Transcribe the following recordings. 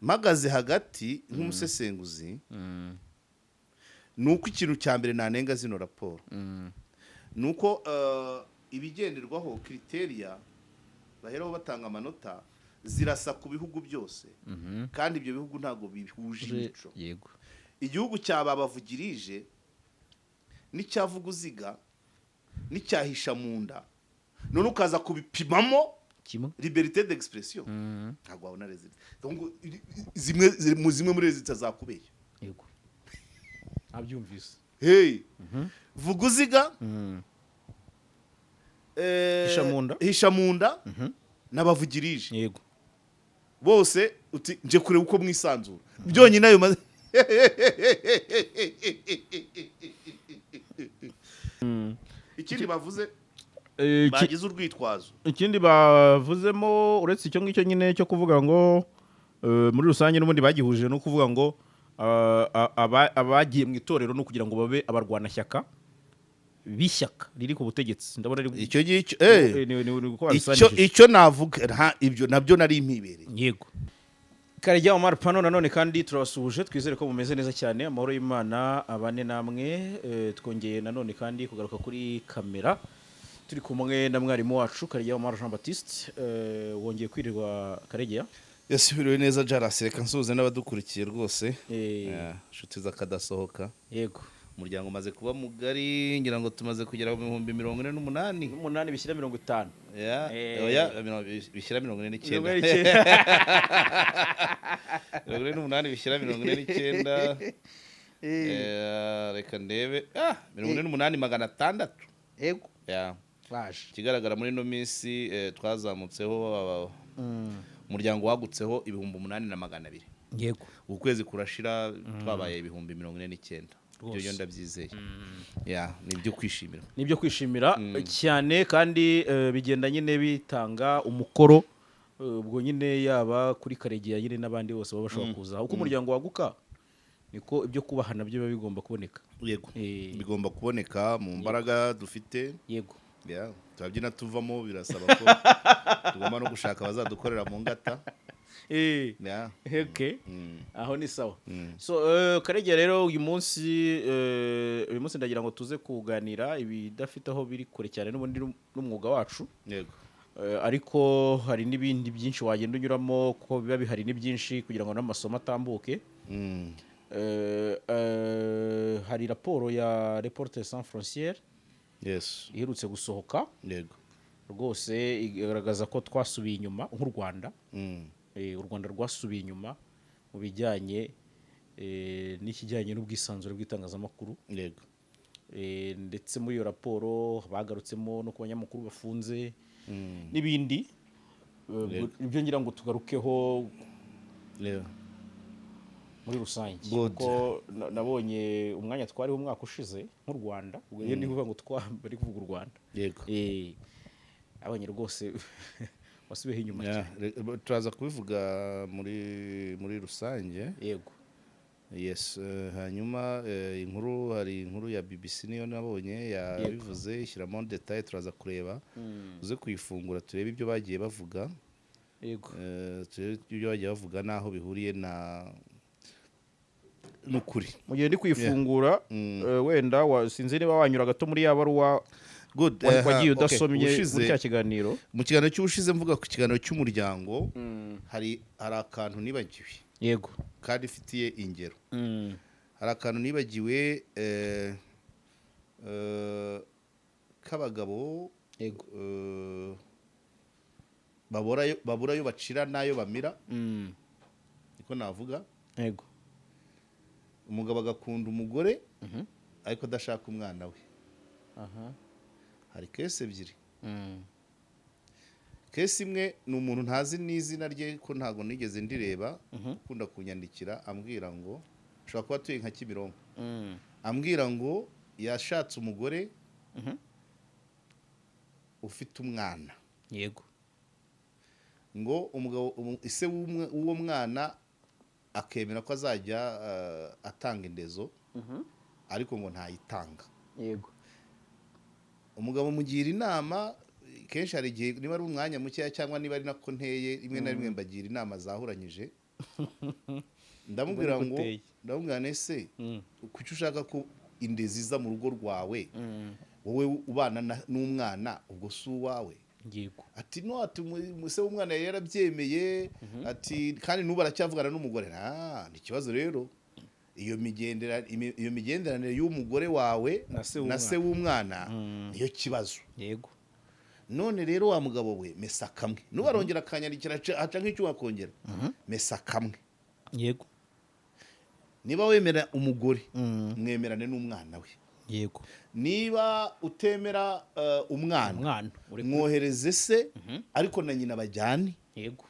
mpagaze hagati nk'umusesenguzi nuko ikintu cya mbere nanenga zino raporo nuko ibigenderwaho criteria baheraho batanga amanota zirasa ku bihugu byose kandi ibyo bihugu ntago bihuje imico. Yego. Igihugu cyababavugirije n'icyavuga uziga n'icyahisha munda none ukaza kubipimamo kimwe liberté d'expression ntago wabona result. Donc zimwe muri result zakubeye. Yego. Abyumvise. Hey. Vuga uziga hisha munda n'abavugirije. Yego. Bose uti nje kureba uko mwisanzura. Byonyine ayo ikindi bavuze bagize urwitwazo. Ikindi bavuzemo uretse icyo ngicyo nyine cyo kuvuga ngo muri rusange n'ubundi bagihuje no kuvuga ngo abagiye mu itorero no kugira ngo babe abarwanashyaka bishyaka riri ku butegetsi. Ndabona icyo icyo navuga ibyo nabyo nari impibereye. Yego. Karejya Omar Pano nanone kandi turabasuhuje, twizere ko mumeze neza cyane, amahoro y'Imana abane namwe. Twongeye nanone kandi kugaruka kuri kamera turi kumwe na mwarimu wacu Karejya Omar Jean Baptiste. Wongeye kwirirwa Karejya? Yasubiriwe neza Jaras, reka nsuhuze n'abadukurikiye rwose. Inshuti zakadasohoka. Yego. Umuryango umaze kuba mugari, ngira ngo tumaze kugera mu 48 bishyira 50. Oya bishyira 49. 48 bishyira 49. Reka ndebe 48,600. Yego. Baje. Kigaragara muri no minsi twazamutseho umuryango wagutseho 8,200. Yego. Ukwezi kurashira twabaye 49. Ibyo ndabyizeye. Nibyo kwishimira. Nibyo kwishimira cyane kandi bigenda nyine bitanga umukoro ubwo nyine yaba kuri Karegeya nyine n'abandi bose baba bashobora kuza. Uko umuryango waguka niko ibyo kubahana byo biba bigomba kuboneka. Yego. Bigomba kuboneka mu mbaraga dufite. Yego. Turabyina tuvamo birasaba ko tugomba no gushaka abazadukorera mu ngata. Okay. Aho ni sawa. So Karegeya rero uyu munsi ndagira ngo tuze kuganira ibidafite aho biri kure cyane n'ubundi n'umwuga wacu. Yego. Ariko hari n'ibindi byinshi wagenda unyuramo ko biba bihari ni byinshi kugira ngo n'amasomo atambuke. Hari raporo ya Reporters Sans Frontières. Yes. Iherutse gusohoka. Yego. Rwose igaragaza ko twasubiye inyuma nk'u Rwanda. U Rwanda rwasubiye inyuma mu bijyanye n'ikijyanye n'ubwisanzure bw'itangazamakuru. Yego. Ndetse muri iyo raporo bagarutsemo no ku banyamakuru bafunze n'ibindi. Ibyo ngira ngo tugarukeho muri rusange kuko nabonye umwanya twariho umwaka ushize nk'u Rwanda ubwo rero nivuga ngo bari kuvuga u Rwanda. Yego. Abanye rwose wasubiye inyuma cyane. Turaza kubivuga muri rusange. Yego. Yes. Hanyuma hari inkuru ya BBC niyo nabonye yabivuze ishyiramo detail turaza kureba uze kuyifungura turebe ibyo bagiye bavuga. Yego. Ibyo bagiye bavuga naho bihuriye n'ukuri. Mu gihe ndi kuyifungura wenda sinzi niba wanyura gato muri ya baruwa. Good. Wagiye udasomye muri cya kiganiro. Mu kiganiro cy'ubushize mvuga ku kiganiro cy'umuryango hari akantu nibagiwe. Yego. Kandi ifitiye ingero. Hari akantu nibagiwe k'abagabo. Yego. baburayo bacira nayo bamira. Niko navuga. Yego. Umugabo agakunda umugore ariko adashaka umwana we. Hari kese ebyiri. Kese imwe ni umuntu ntazi n'izina rye ko ntago nigeze ndireba ukunda kunyandikira ambwira ngo ushobora kuba atuye nka Kimironko. Ambwira ngo yashatse umugore ufite umwana. Yego. Ngo umugabo ise w'uwo mwana akemera ko azajya atanga indezo ariko ngo ntayitanga. Yego. Umugabo mugira inama kenshi hari igihe niba ari umwanya mukeya cyangwa niba ari nako nteye rimwe na rimwe mbagira inama zahuranyije ndamubwira Ubwo ngo niko uteye. ndamubwira nese kuki ushaka ko indezi iza mu rugo rwawe wowe ubana n'umwana ubwo si uwawe yego ati no ati se w'umwana yari yarabyemeye ati kandi n'ubu aracyavugana n'umugore ni ikibazo rero iyo migenderanire y'umugore wawe na se w'umwana niyo kibazo yego none rero wa mugabo we mesa kamwe n'ubu arongera akanyandikira aca nk'icyo wakongera mesa kamwe yego niba wemera umugore mwemerane n'umwana we yego niba utemera umwana mwohereze se ariko na nyina bajyane yego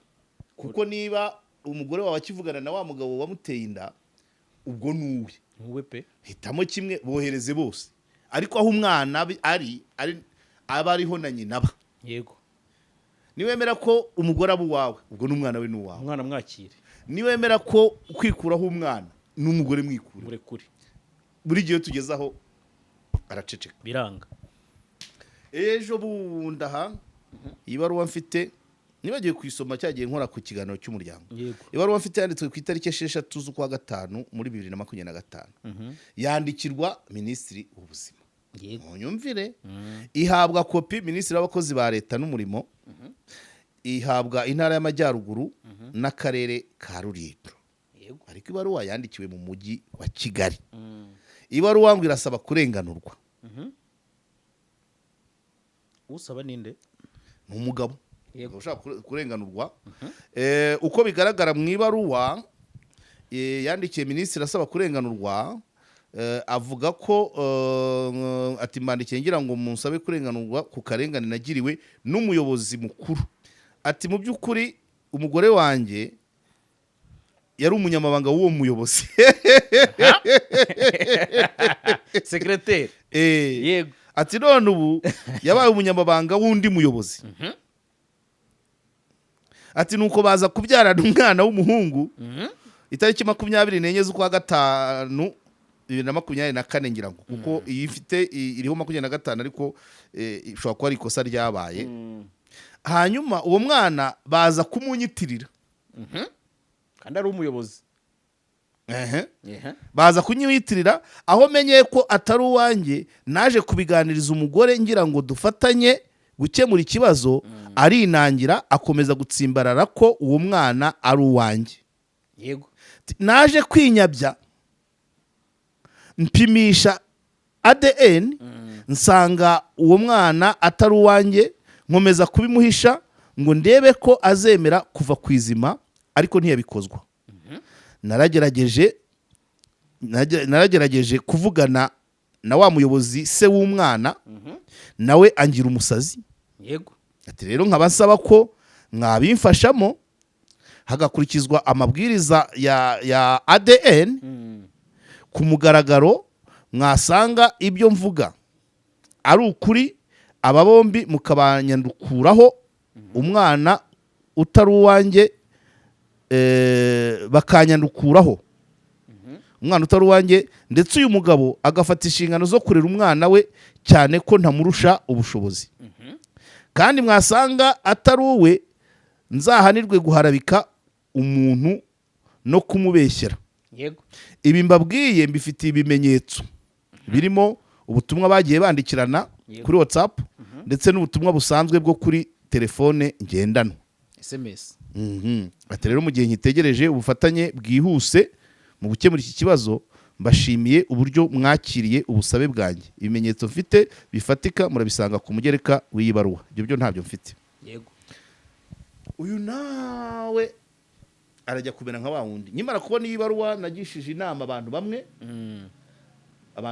kuko niba umugore wawe akivugana na wa mugabo wamuteye inda ubwo nuwe pe hitamo kimwe bohereze bose ariko aho umwana aba ariho na nyina aba yego niwemera ko umugore aba uwawe ubwo n'umwana we n'uwawe umwana mwakire niwemera ko kwikuraho umwana n'umugore mwikure murekure buri gihe tugezaho araceceka biranga ejo bundi aha ibaruwa mfite nibagiye kuyisoma cyagiye nkora ku kiganiro cy'umuryango ibaruwa mfite yanditswe ku itariki 6 z'ukwa gatanu muri 2025 yandikirwa minisitiri w'ubuzima munyumvire ihabwa kopi minisitiri w'abakozi ba leta n'umurimo ihabwa intara y'amajyaruguru n'akarere ka Rulindo ariko ibaruwa yandikiwe mu mujyi wa Kigali ibaruwa ngo irasaba kurenganurwa usaba ninde ni umugabo ushaka kurenganurwa uko bigaragara mu ibaruwa yandikiye minisitiri asaba kurenganurwa avuga ko ati mbandikiye ngira ngo munsabe kurenganurwa ku karengane nagiriwe n'umuyobozi mukuru ati mu by'ukuri umugore wanjye yari umunyamabanga w'uwo muyobozi secrétaire yego ati none ubu yabaye umunyamabanga w'undi muyobozi ati nuko baza kubyarana umwana w'umuhungu itariki 24 z'ukwa gatanu 2024 ngira ngo kuko iyi ifite iriho 25 ariko ishobora kuba ari ikosa ryabaye hanyuma uwo mwana baza kumunyitirira kandi ari umuyobozi baza kunyiwitirira aho menyeye ko atari uwanjye naje kubiganiriza umugore ngira ngo dufatanye gukemura ikibazo arinangira akomeza gutsimbarara ko uwo mwana ari uwanjye yego naje kwinyabya mpimisha ADN nsanga uwo mwana atari uwanjye nkomeza kubimuhisha ngo ndebe ko azemera kuva ku izima ariko ntiyabikozwa naragerageje kuvugana na wa muyobozi se w'umwana nawe angira umusazi yego ati rero nkaba nsaba ko mwabimfashamo hagakurikizwa amabwiriza ya ADN ku mugaragaro mwasanga ibyo mvuga ari ukuri aba bombi mukabanyandukuraho umwana utari uwanjye bakanyandukuraho umwana utari uwanjye ndetse uyu mugabo agafata inshingano zo kurera umwana we cyane ko ntamurusha ubushobozi kandi mwasanga atari uwe nzahanirwe guharabika umuntu no kumubeshyera yego ibi mbabwiye mbifitiye ibimenyetso birimo ubutumwa bagiye bandikirana kuri WhatsApp ndetse n'ubutumwa busanzwe bwo kuri telefone ngendanwa SMS ati rero mu gihe nkitegereje ubufatanye bwihuse mu gukemura iki kibazo mbashimiye uburyo mwakiriye ubusabe bwanjye ibimenyetso mfite bifatika murabisanga ku mugereka w'iyi baruwa ibyo byo ntabyo mfite yego uyu nawe arajya kumera nka wa wundi nyimara kubona iyi baruwa nagishije inama abantu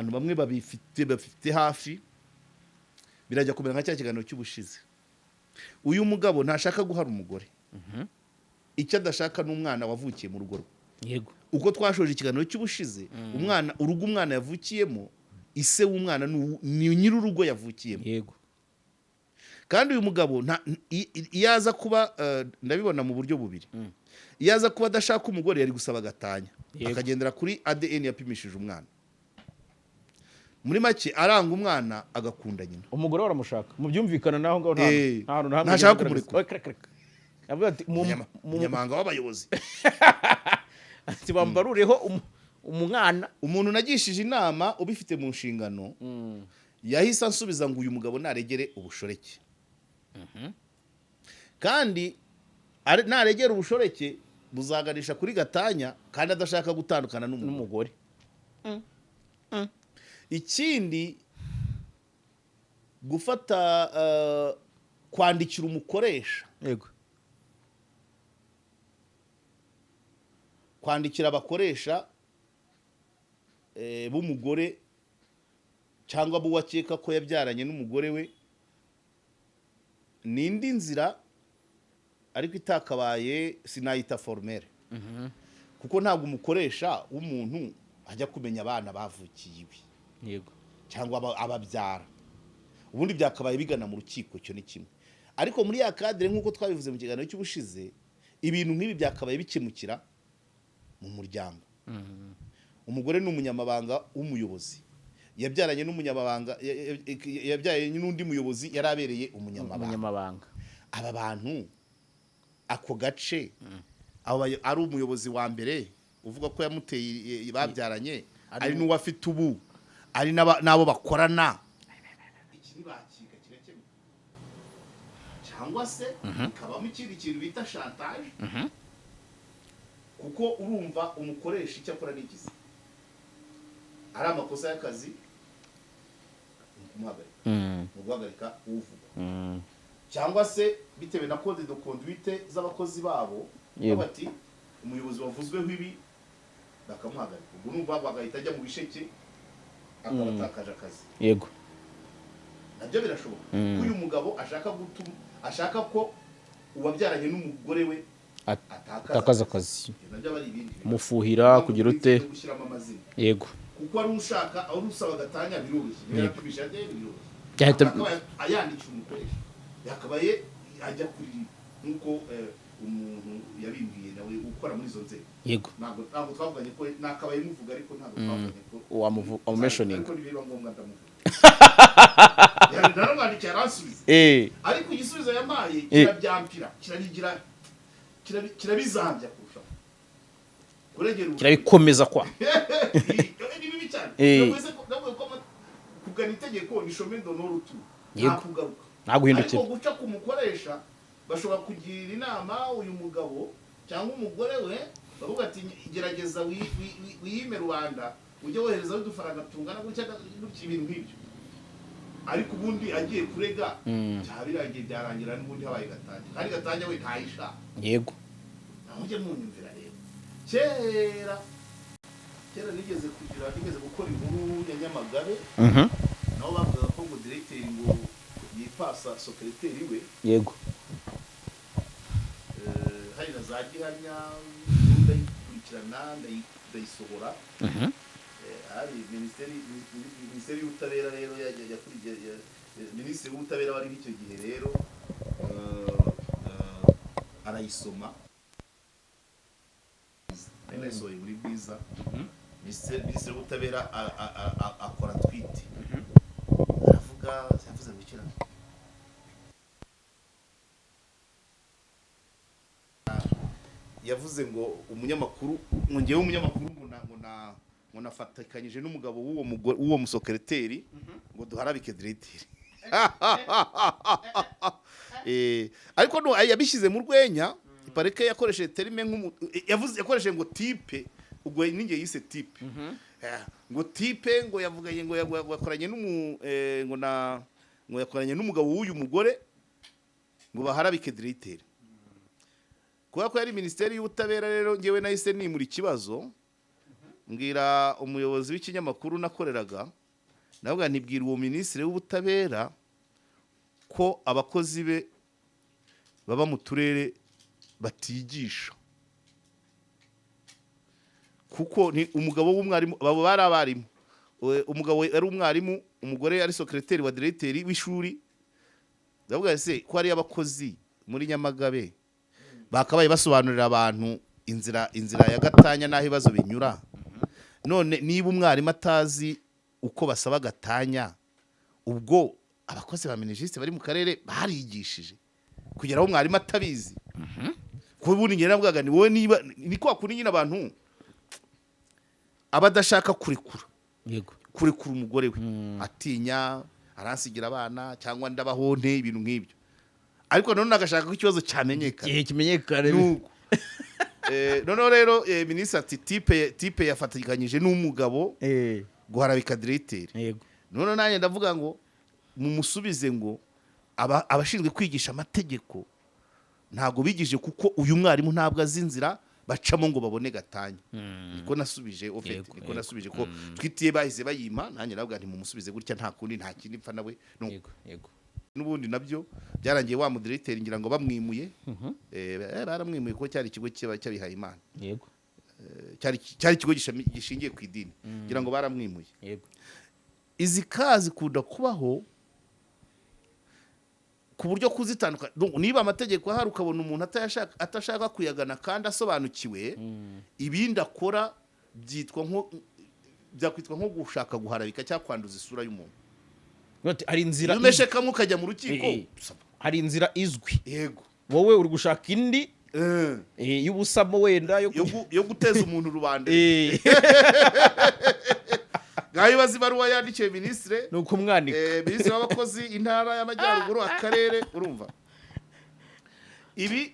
bamwe bafite hafi birajya kumera nka cya kiganiro cy'ubushize uyu mugabo ntashaka guhara umugore icyo adashaka n'umwana wavukiye mu rugo rwe yego uko twashoje ikiganiro cy'ubushize urugo umwana yavukiyemo ise w'umwana ni nyir'urugo yavukiyemo yego kandi uyu mugabo iyo aza kuba ndabibona mu buryo bubiri iyo aza kuba adashaka umugore yari gusaba agatanya akagendera kuri ADN yapimishije umwana muri make aranga umwana agakunda nyina umugore waramushaka mu byumvikana naho ngaho ntashaka kumurekura yavuga ati umunyamabanga w'abayobozi ati bambarureho umwana. umuntu nagishije inama ubifite mu nshingano yahise ansubiza ngo uyu mugabo naregere ubushoreke. Kandi naregera ubushoreke buzaganisha kuri gatanya kandi adashaka gutandukana n'umugore. Ikindi gufata kwandikira umukoresha, yego, kwandikira abakoresha b'umugore cyangwa b'uwakeka ko yabyaranye n'umugore we ni indi nzira ariko itakabaye sinayita formere. Kuko ntabwo umukoresha w'umuntu ajya kumenya abana bavukiye iwe, yego, cyangwa ababyara. Ubundi byakabaye bigana mu rukiko, cyo ni kimwe. Ariko muri ya kadire nk'uko twabivuze mu kiganiro cy'ubushize, ibintu nk'ibi byakabaye bikemukira mu muryango. Umugore ni umunyamabanga w'umuyobozi, yabyaranye n'umunyamabanga, yabyaye n'undi muyobozi yarabereye umunyamabanga. Aba bantu ako gace ari umuyobozi wa mbere uvuga ko yamuteye babyaranye, ari n'uwo afite ubu, ari n'abo bakorana, iki bakiga kirakemura. Cyangwa se ikabamo ikindi kintu bita chantage, kuko urumva umukoresha icyo akora n'igizi ari amakosa y'akazi mu guhagarika uvuga, cyangwa se bitewe na code de conduite z'abakozi babo, bati umuyobozi wavuzweho ibi bakamuhagarika. Ubwo numva bagahita ajya mu bisheke akaba atakaje akazi. Yego, nabyo birashoboka. Uyu mugabo ashaka ko uwabyaranye n'umugore we atakaza akazi, nabyo bari ibindi mufuhira kugira ute, gushyiramo amazina. Yego, kuko ari ushaka aho usaba gatanya biroroshye, biratubisha biroroshye. Ayandikira umukoresha yakabaye ajya kuri nkuko umuntu yabimbwiye nawe ukora muri izo nzego. Yego, ntabwo twavuganye ko nakabaye muvuga, ariko ntabwo twavuganye ko wamumentioning, ariko nibiba ngombwa ndamuvuga. Naramwandikiye aransubiza, ariko igisubizo yampaye kirabyampira, kirabizambya kurushaho, kirabikomeza kwa ni bibi cyane. Nawe ko kugana itegeko ni chemin d'honneur utu, nakugaruka naguhindukira. Ariko guca kumukoresha bashobora kugira inama uyu mugabo cyangwa umugore we, bavuga ati gerageza wiyime rubanda, ujye wohereza udufaranga tungana gutya ibintu nk'ibyo. Ariko ubundi agiye kurega byabirangiye, byarangira n'ubundi habaye gatanya, kandi gatanya we ntayisha. Yego, namujye munyumvira rero. Kera nigeze gukora inkuru ya Nyamagabe, nabo bavuga ko ngo directeur ngo yipasa secrétaire we. Yego, hari na za gihamya ndayikurikirana ndayisohora. Hari minisiteri y'ubutabera rero yakuriye, minisitiri w'ubutabera wari icyo gihe rero arayisoma, nayisohoye muri Bwiza. Minisitiri w'ubutabera akora tweet, yavuze ngo ikira yavuze ngo umunyamakuru, ngewe umunyamakuru ngo nafatikanyije n'umugabo w'uwo musokereteri ngo duharabike directeur. Ariko no yabishyize mu rwenya, ipareke yakoresheje terime yakoresheje ngo type, ubwo ninge yise type. Ngo type ngo yavuganye ngo yakoranye ngo yakoranye n'umugabo w'uyu mugore ngo baharabike directeur. Kuko yari minisiteri y'ubutabera rero, ngewe nahise nimura ikibazo, mbwira umuyobozi w'ikinyamakuru nakoreraga, navuga ntibwira uwo minisitiri w'ubutabera ko abakozi be baba mu turere batigisha, kuko ni umugabo w'umwarimu, babo bari abarimu, umugabo ari umwarimu, umugore ari secrétaire wa directeur w'ishuri. Ndavuga se ko ari abakozi muri Nyamagabe bakabaye basobanurira abantu inzira ya gatanya naho ibibazo binyura. None niba umwarimu atazi uko basaba gatanya, ubwo abakozi ba ministre bari mu karere barigishije kugera aho umwarimu atabizi. kuko ubundi njye navugaga ni wowe niba ni kwa kuri nyine abantu abadashaka kurekura yego kurekura umugore we atinya aransigira abana cyangwa ndabahonte ibintu nk'ibyo ariko none agashaka ko ikibazo cyamenyekana igihe kimenyekane nuko noneho rero minisitiri ati tipe yafatikanyije n'umugabo guharabika diregiteri yego none nanjye ndavuga ngo mumusubize ngo abashinzwe kwigisha amategeko ntabwo bigije kuko uyu mwarimu ntabwo azi inzira bacamo ngo babone gatanya niko nasubije niko nasubije ko twitiye bahise bayima nanjye navuga nti mumusubize gutya nta kundi nta kindi mpfa nawe yego n'ubundi nabyo byarangiye wa mudiregiteri ngira ngo bamwimuye baramwimuye ko cyari ikigo cy'abihaye Imana yego cyari ikigo gishingiye ku idini ngira ngo baramwimuye yego izi kazi kunda kubaho ku buryo kuzitandukana niba amategeko ahari ukabona umuntu atashaka kuyagana kandi asobanukiwe ibindi akora byakwitwa nko gushaka guharabika cyangwa kwanduza isura y'umuntu hari inzira umeshe kamwe ukajya mu rukiko hari inzira izwi yego wowe uri gushaka indi y'ubusamo wenda yo guteza umuntu rubanda ngaho ibaza ibaruwa yandikiye minisitiri ni ukumwandika minisitiri w'abakozi intara y'amajyaruguru akarere urumva ibi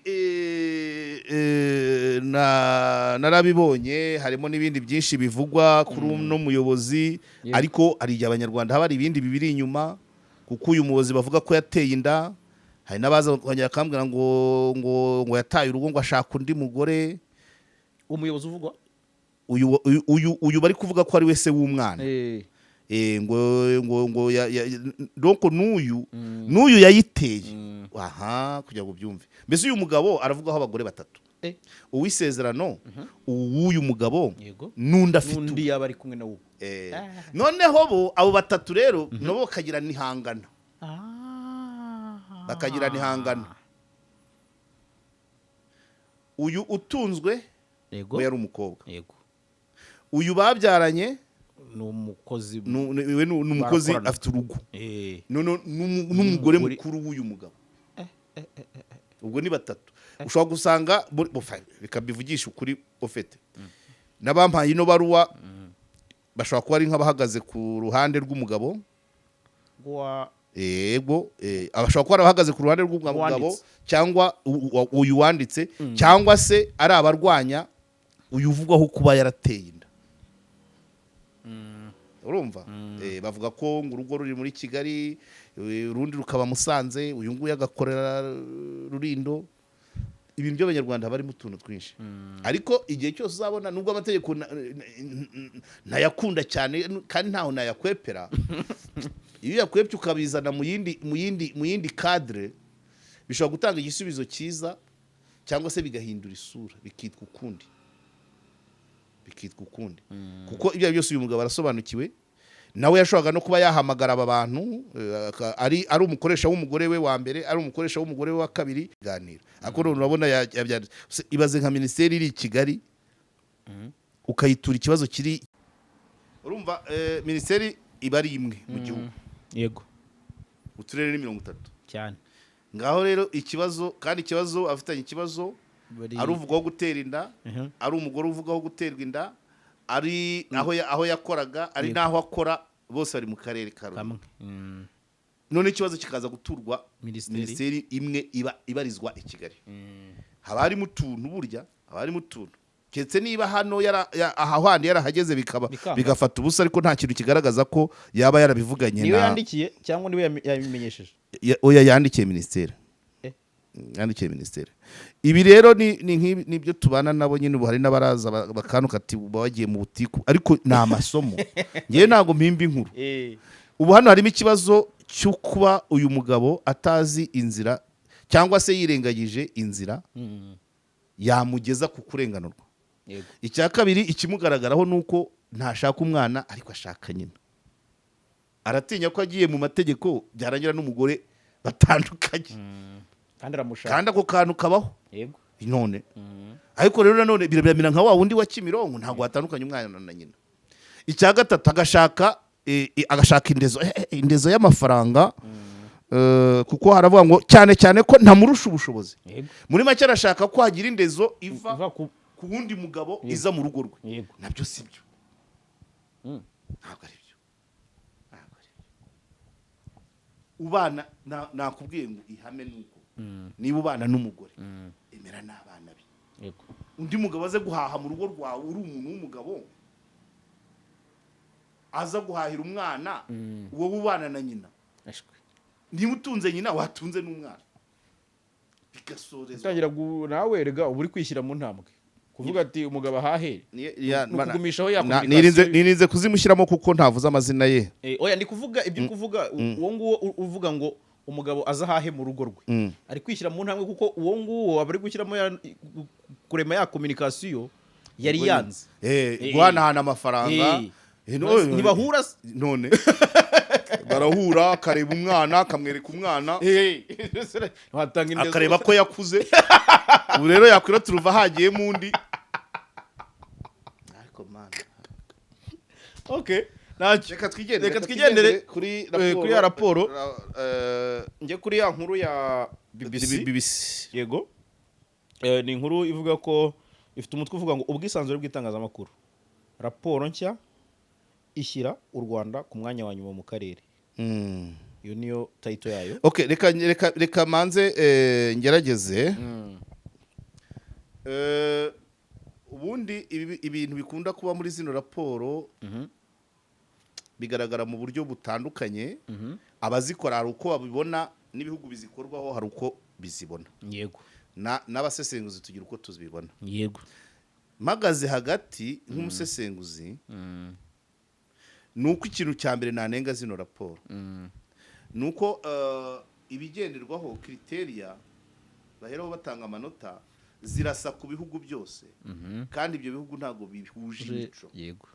narabibonye harimo n'ibindi byinshi bivugwa kuri uno muyobozi ariko hari igihe abanyarwanda haba hari ibindi bibiri inyuma kuko uyu muyobozi bavuga ko yateye inda hari n'abaza kongera akambwira ngo yataye urugo ngo ashaka undi mugore umuyobozi uvugwa uyu bari kuvuga ko ari wese w'umwana donc n'uyu yayiteye kugira ngo byumve mbese uyu mugabo aravugaho abagore batatu uwisezerano uw'uyu mugabo n'undi afite n'undi yaba ari kumwe na wo noneho bo abo batatu rero nabo bakagira nihangana uyu utunzwe we yari umukobwa uyu babyaranye n'umukozi afite urugo n'umugore mukuru w'uyu mugabo ubwo ni batatu ushobora gusanga reka bivugisha ukuri ofete n'abampaye ino baruwa bashobora kuba ari nk'abahagaze ku ruhande rw'umugabo yego abashobora kuba bahagaze ku ruhande rw'umugabo cyangwa uyu wanditse cyangwa se ari abarwanya uyu uvugwaho kuba yarateye inda urumva bavuga ko ngo urugo ruri muri Kigali urundi rukaba Musanze uyu nguyu agakorera Rurindo ibintu by'abanyarwanda barimo utuntu twinshi ariko igihe cyose uzabona nubwo amategeko ntayakunda cyane kandi ntaho nayakwepera iyo yakwepye ukabizana mu yindi cadre bishobora gutanga igisubizo cyiza cyangwa se bigahindura isura bikitwa ukundi kuko ibyo byose uyu mugabo arasobanukiwe nawe yashoboraga no kuba yahamagara aba bantu ari umukoresha w'umugore we wa mbere ari umukoresha w'umugore we wa kabiri ganira akora urabona ibaze nka minisiteri iri i Kigali ukayitura ikibazo kiri urumva minisiteri iba ari imwe mu gihugu yego uturere ni 30 cyane ngaho rero ikibazo afitanye ikibazo ari uvugaho gutera inda ari umugore uvugaho guterwa inda ari aho yakoraga ari naho akora bose bari mu karere kamwe none ikibazo kikaza guturwa minisiteri imwe ibarizwa i Kigali haba harimo utuntu burya haba harimo utuntu ketse niba hano ahahandi yarahageze bigafata ubusa ariko nta kintu kigaragaza ko yaba yarabivuganye niwe yandikiye cyangwa niwe yabimenyesheje oya yandikiye minisiteri ibi rero ni byo tubana nabo nyine ubu hari n'abaraza bakanuka ati bagiye mu butiku ariko ni amasomo ngewe ntabwo mpimba inkuru ubu hano harimo ikibazo cyo kuba uyu mugabo atazi inzira cyangwa se yirengagije inzira yamugeza ku kurenganurwa icya kabiri ikimugaragaraho ni uko ntashaka umwana ariko ashaka nyina aratinya ko agiye mu mategeko byarangira n'umugore batandukanye kandi ako kantu kabaho none ariko rero nanone biramera nka wa wundi wa Kimironko ntabwo watandukanye umwana na nyina icya gatatu agashaka indezo y'amafaranga kuko haravuga ngo cyane cyane ko ntamurusha ubushobozi. Yego. Muri make arashaka ko hagira indezo iva Iva ku ku wundi mugabo Yego. iza mu rugo rwe. Yego. Nabyo si byo, ntabwo ari byo. Ubana nakubwiye ngo ihame nuko niba ubana n'umugore emera n'abana be. Yego. Undi mugabo aze guhaha mu rugo rwawe uri umuntu w'umugabo aza guhahira umwana wowe ubana na nyina, Ashwe. niba utunze nyina watunze n'umwana bigasorezwa. Utangira nawe rega uba uri kwishyira mu ntambwe kuvuga ati umugabo ahahe kugumishaho yakomunikasiyo. nirinze kuzimushyiramo kuko ntavuze amazina ye. Oya ndi kuvuga ibyo kuvuga uwo nguwo uvuga ngo umugabo aza ahahe mu rugo rwe ari kwishyira mu ntambwe kuko uwo nguwo aba ari gushyiramo kurema ya komunikasiyo yari yanze guhanahana amafaranga. ntibahura none barahura akareba umwana akamwereka umwana akareba ko yakuze. Ubu rero yakwira turuva hagiyemo undi. Reka twigendere kuri ya raporo njye kuri ya nkuru ya BBC. Yego. Ni inkuru ivuga ko ifite umutwe uvuga ngo ubwisanzure bw'itangazamakuru, raporo nshya ishyira u Rwanda ku mwanya wa nyuma mu karere. Iyo niyo title yayo. Okay, reka manze ngerageze. Ubundi ibintu bikunda kuba muri zino raporo bigaragara mu buryo butandukanye. Abazikora hari uko babibona n'ibihugu bizikorwaho hari uko bizibona. Yego. N'abasesenguzi tugira uko tuzibibona. Yego. Magaze hagati nk'umusesenguzi nuko ikintu cya mbere nanenga zino raporo nuko ibigenderwaho criteria baheraho batanga amanota zirasa ku bihugu byose kandi ibyo bihugu ntago bihuje imico. Yego.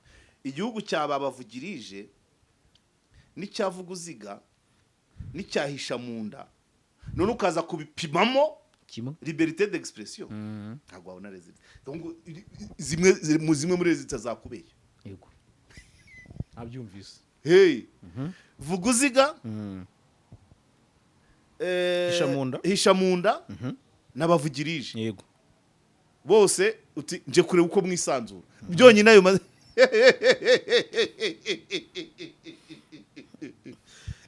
Igihugu cyababavugirije n'icyavuga uziga n'icyahisha mu nda none ukaza kubipimamo kimwe liberté d'expression ntago wabona resultat. Donc zimwe muri resultat zakubeye. Yego. Abyumvise. Vuga uziga hisha mu nda n'abavugirije. Yego. Bose uti nje kureba uko mwisanzura byonyine ayo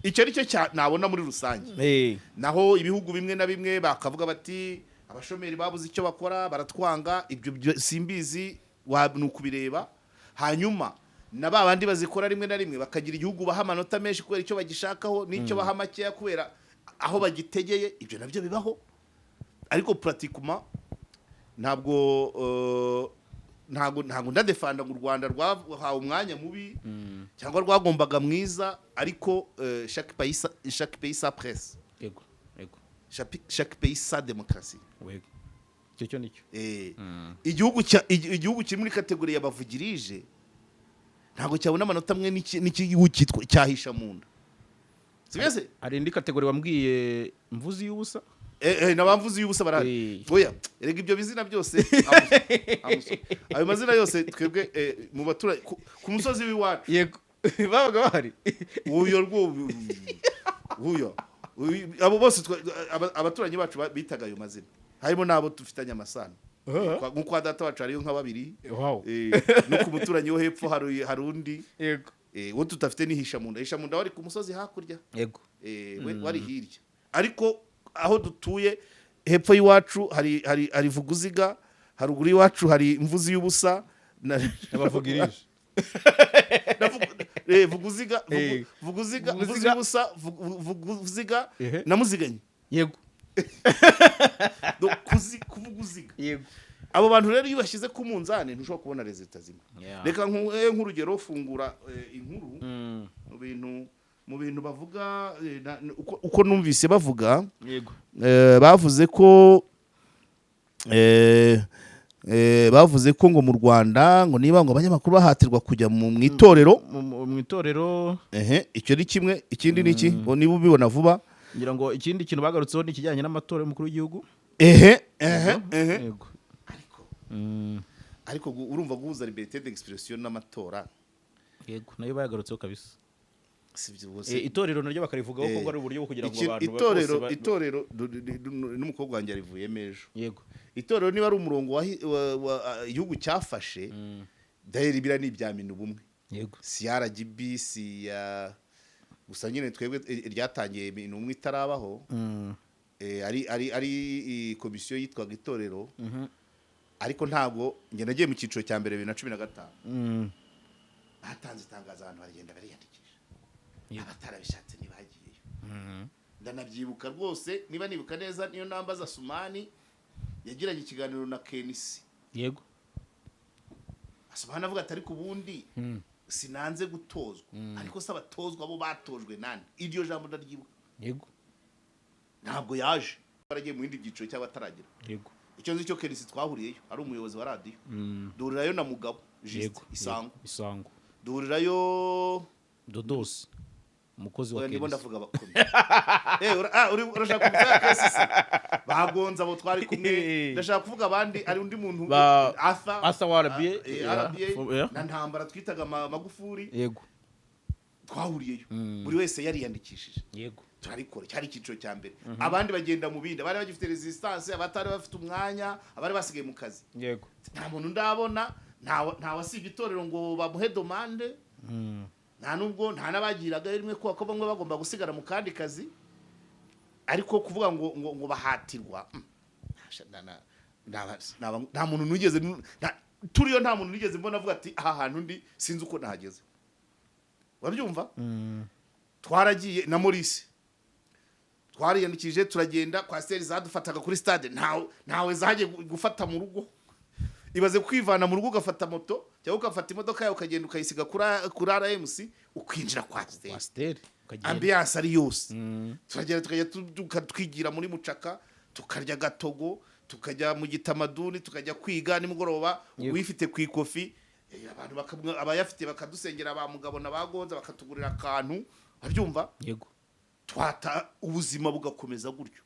icyo ari cyo nabona muri rusange. Naho ibihugu bimwe na bimwe bakavuga bati abashomeri babuze icyo bakora baratwanga, ibyo simbizi nukubireba. Hanyuma na babandi bazikora rimwe na rimwe bakagira igihugu baha amanota menshi kubera icyo bagishakaho n'icyo baha makeya kubera aho bagitegeye. Ibyo nabyo bibaho, ariko pratikuma ntabwo ndadefanda ngo u Rwanda rwahawe umwanya mubi cyangwa rwagombaga mwiza, ariko chaque pays sa presse. Yego. Yego. Chaque pays sa démocratie. Yego. Cyo nicyo. Igihugu kiri muri kategori y'abavugirije ntabwo cyabona amanota amwe n'igihugu cyahisha mu nda. Sibese? Hari indi kategori wambwiye mvuzi y'ubusa? Nabamvuzi y'ubusa barahari. Oya, erega ibyo bizina byose ayo mazina yose twebwe mu batura ku musozi w'iwacu. Yego. Babaga bahari. Uyo abo bose abaturanyi bacu bitaga ayo mazina, harimo nabo dufitanye amasano. Nko kwa data wacu hariyo nka babiri. No ku muturanyi wo hepfo hari undi. Yego. Wo tutafite nihisha mu nda. Hisha mu nda wari ku musozi hakurya. Yego. Wari hirya. Ariko aho dutuye hepfo y'iwacu hari vuguziga, haruguru y'iwacu hari imvuzi y'ubusa n'abavugirije. Vuguziga mvuzi y'ubusa vuguziga na muziganye. Yego. Kuvuga uziga. Yego. Abo bantu rero iyo bashyize ku munzani ntushobora kubona resultat zimwe. Reka nk'urugero fungura inkuru mu bintu bavuga uko numvise bavuga. Yego. Bavuze ko ngo mu Rwanda ngo niba ngo abanyamakuru bahatirwa kujya mu itorero. Mu itorero. Icyo ni kimwe. Ikindi ni iki? Niba ubibona vuba. Ngira ngo ikindi kintu bagarutseho ni ikijyanye n'amatora y'umukuru w'igihugu. Yego. Ariko urumva guhuza liberté d'expression n'amatora. Yego, nayo bayagarutseho kabisa. sivyo bose itorero naryo bakarivugaho ko ari uburyo bwo kugira ngo abantu itorero n'umukobwa wanjye arivuyemo ejo yego itorero niba ari umurongo wa igihugu cyafashe dahera ibira ni ibya minu bumwe yego CRGB ya gusa nyine twebwe ryatangiye ibintu umwe itarabaho ari komisiyo yitwaga itorero ariko ntabwo njye nagiye mu cyiciro cya mbere 2015 batanze itangazo abantu baragenda bariyandikisha abatarabishatse ntibagiyeyo ndanabyibuka rwose niba nibuka neza niyo nambaza Sumani yagiranye ikiganiro na Kenisi yego Asubana avuga ati ariko ubundi sinanze gutozwa ariko se abatozwa bo batojwe nande iryo jambo ndaryibuka yego ntabwo yaje baragiye mu yindi byiciro cy'abataragira yego icyo nzi cyo Kenisi twahuriyeyo ari umuyobozi wa radio duhurirayo na Mugabo yego isango duhurirayo Dodos umukozi wa Kenisi ndavuga bakomeye urashaka kuvuga Kenisi bagonza abo twari kumwe ndashaka kuvuga abandi ari undi muntu Arthur Warabiye na ntambara twitaga Magufuri yego twahuriyeyo buri wese yariyandikishije yego turarikora cyari cyiciro cya mbere abandi bagenda mu bindi bari bagifite resistance abatari bafite umwanya abari basigaye mu kazi yego nta muntu ndabona nta wasibye itorero ngo bamuhe domande nta nubwo nta nabagiraga rimwe ko bamwe bagomba gusigara mu kandi kazi ariko kuvuga ngo bahatirwa nta muntu nigeze turiyo nta muntu nigeze mbona avuga ati aha hantu ndi sinzi uko nahageze wabyumva twaragiye na Maurice twariyandikije turagenda kwa steri zadufataga kuri stade ntawe zaje gufata mu rugo ibaze kwivana mu rugo ugafata moto cyangwa ugafata imodoka yawe ukagenda ukayisiga kuri RMC ukwinjira kwa steri ambiance ari yose turagenda tukajya muri mucaka tukarya gatogo tukajya mu gitamaduni tukajya kwiga nimugoroba wifite ku ikofi abantu abayafite bakadusengera ba Mugabo na bagonza bakatugurira akantu abyumva yego twata ubuzima bugakomeza gutyo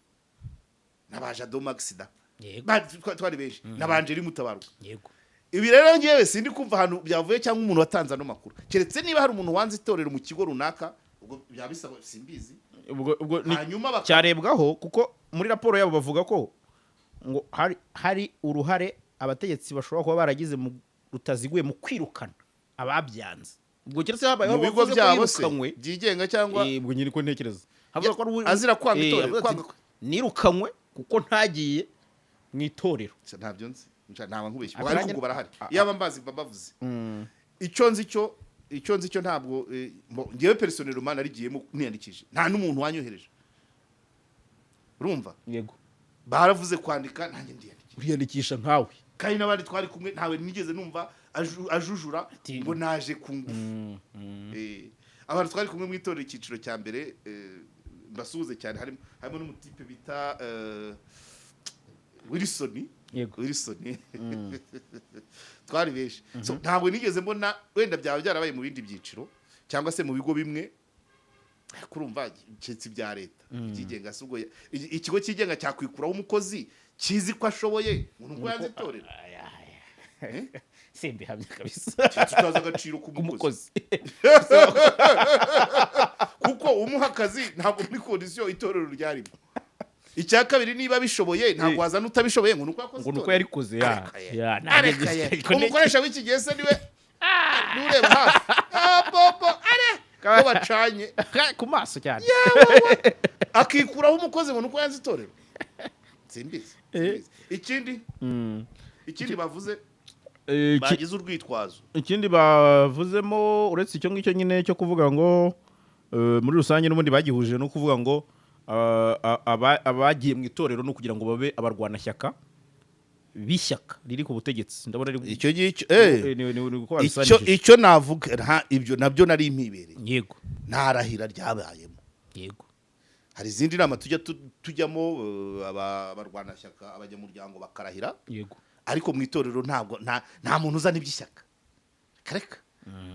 nabaje Adomaxida twari benshi nabanje ri mutabaruka yego ibi rero ngiye sindi kumva ahantu byavuye cyangwa umuntu watanze ano makuru keretse niba hari umuntu wanze itorero mu kigo runaka ubwo byabisaba simbizi ubwo cyarebwaho kuko muri raporo yabo bavuga ko ngo hari uruhare abategetsi bashobora kuba baragize mu rutaziguye mu kwirukana ababyanze ubwo keretse habayeho mu bigo byabo se byigenga cyangwa ubwo nyine ko ntekereza havuga ko azira kwanga itorero nirukanywe kuko ntagiye mu itorero ntabyo nzi ntabwo nkubeshye ariko barahari yaba mbazi bavuze icyo nzi cyo ntabwo ngewe personnel man arigiyemo niyandikije nta n'umuntu wanyohereje urumva yego baravuze kwandika nanjye ndiyandikije uriyandikisha nkawe kandi n'abandi twari kumwe ntawe nigeze numva ajujura ngo naje kungufu abantu twari kumwe mu itorero icyiciro cya mbere mbasuhuze cyane harimo n'umutipe bita Wilson twari benshi ntabwo nigeze mbona wenda byaba byarabaye mu bindi byiciro cyangwa se mu bigo bimwe kurumva cyetse bya leta byigenga subwo ikigo cyigenga cyakwikuraho umukozi kizi ko ashoboye umuntu yanze itorero simbi hamye kabisa tutaza agaciro k'umukozi kuko umuha akazi ntabwo muri condition itorero ryarimo icya kabiri niba bishoboye ntabwo wazana utabishoboye ngo nuko yakoze ngo nuko yarikoze umukoresha w'iki gihe se niwe nureba hafi popo ko bacanye ku maso cyane akikuraho umukozi ngo nuko yanze itorero simbizi ikindi bavuze bagize urwitwazo ikindi bavuzemo uretse icyo ngicyo nyine cyo kuvuga ngo muri rusange n'ubundi bagihuje no kuvuga ngo abagiye mu itorero no kugira ngo babe abarwanashyaka b'ishyaka riri ku butegetsi ndabona icyo navuga ibyo nabyo nari impibereye yego ntarahira ryabayemo yego hari izindi nama tujyamo abarwanashyaka abanyamuryango bakarahira yego ariko mu itorero ntabwo nta muntu uzana iby'ishyaka kareka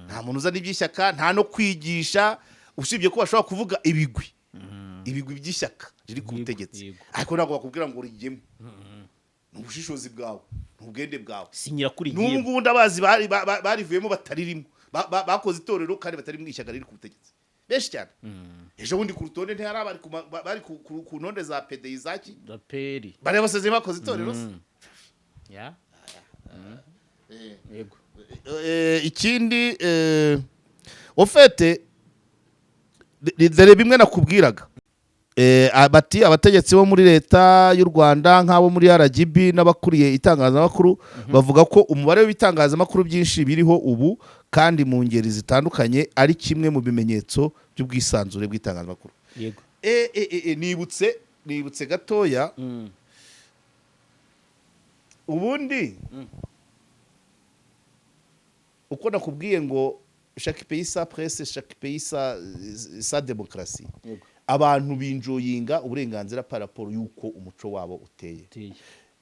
nta muntu uzana iby'ishyaka nta no kwigisha usibye ko bashobora kuvuga ibigwi by'ishyaka riri ku butegetsi ariko ntabwo bakubwira ngo urigemo ni ubushishozi bwawe ni ubwende bwawe sinyira kuri n'ubu ngubu ndabazi barivuyemo bataririmo bakoze itorero kandi batari mu ishyaka riri ku butegetsi benshi cyane ejo bundi ku rutonde ntihari bari ku ntonde za PDI zaki raperi bari basezeye bakoze itorero se ya yego ikindi ofete dore bimwe nakubwiraga bati abategetsi bo muri leta y'u Rwanda nk'abo muri RGB n'abakuriye itangazamakuru bavuga ko umubare w'ibitangazamakuru byinshi biriho ubu kandi mu ngeri zitandukanye ari kimwe mu bimenyetso by'ubwisanzure bw'itangazamakuru. Yego. Nibutse gatoya ubundi uko nakubwiye ngo chaque pays sa presse chaque pays sa démocratie. Yego. Abantu binjoyinga uburenganzira par rapport yuko umuco wabo uteye.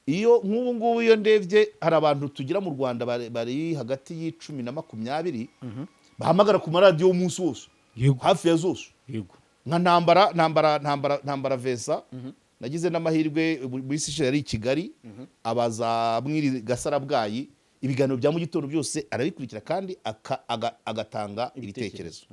Iyo nk'ubu ngubu iyo ndevye hari abantu tugira mu Rwanda bari hagati y'10 na 20 bahamagara ku maradiyo umunsi wose. Yego. Hafi ya zose. Yego. Nka ntambara Vincent nagize n'amahirwe bisi yari i Kigali abaza mwiri Gasarabwayi ibiganiro bya mu gitondo byose arabikurikira kandi agatanga ibitekerezo.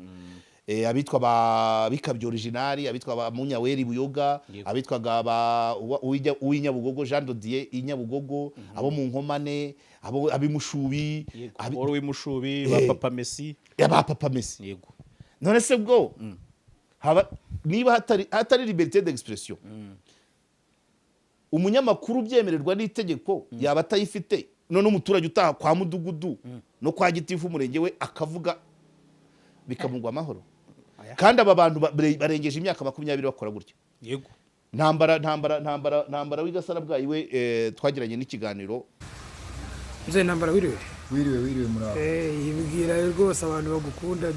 Abitwa ba bikabyo originali abitwa ba Munyaweri Buyoga abitwaga ba uw'Inyabugogo Jean Dodier Inyabugogo abo mu Nkomane abo abimushubi abo w'imushubi ba Papa Messi ba Papa Messi. Yego. None se bwo niba hatari liberté d'expression umunyamakuru byemererwa n'itegeko yaba atayifite none umuturage utaha kwa mudugudu no kwa gitifu umurenge we akavuga bikamugwa amahoro kandi aba bantu barengeje imyaka 20 bakora gutyo. Yego. ntambara w'igasarabwayi we twagiranye n'ikiganiro Mzee Ntambara wiriwe murabo yibwira rwose abantu bagukunda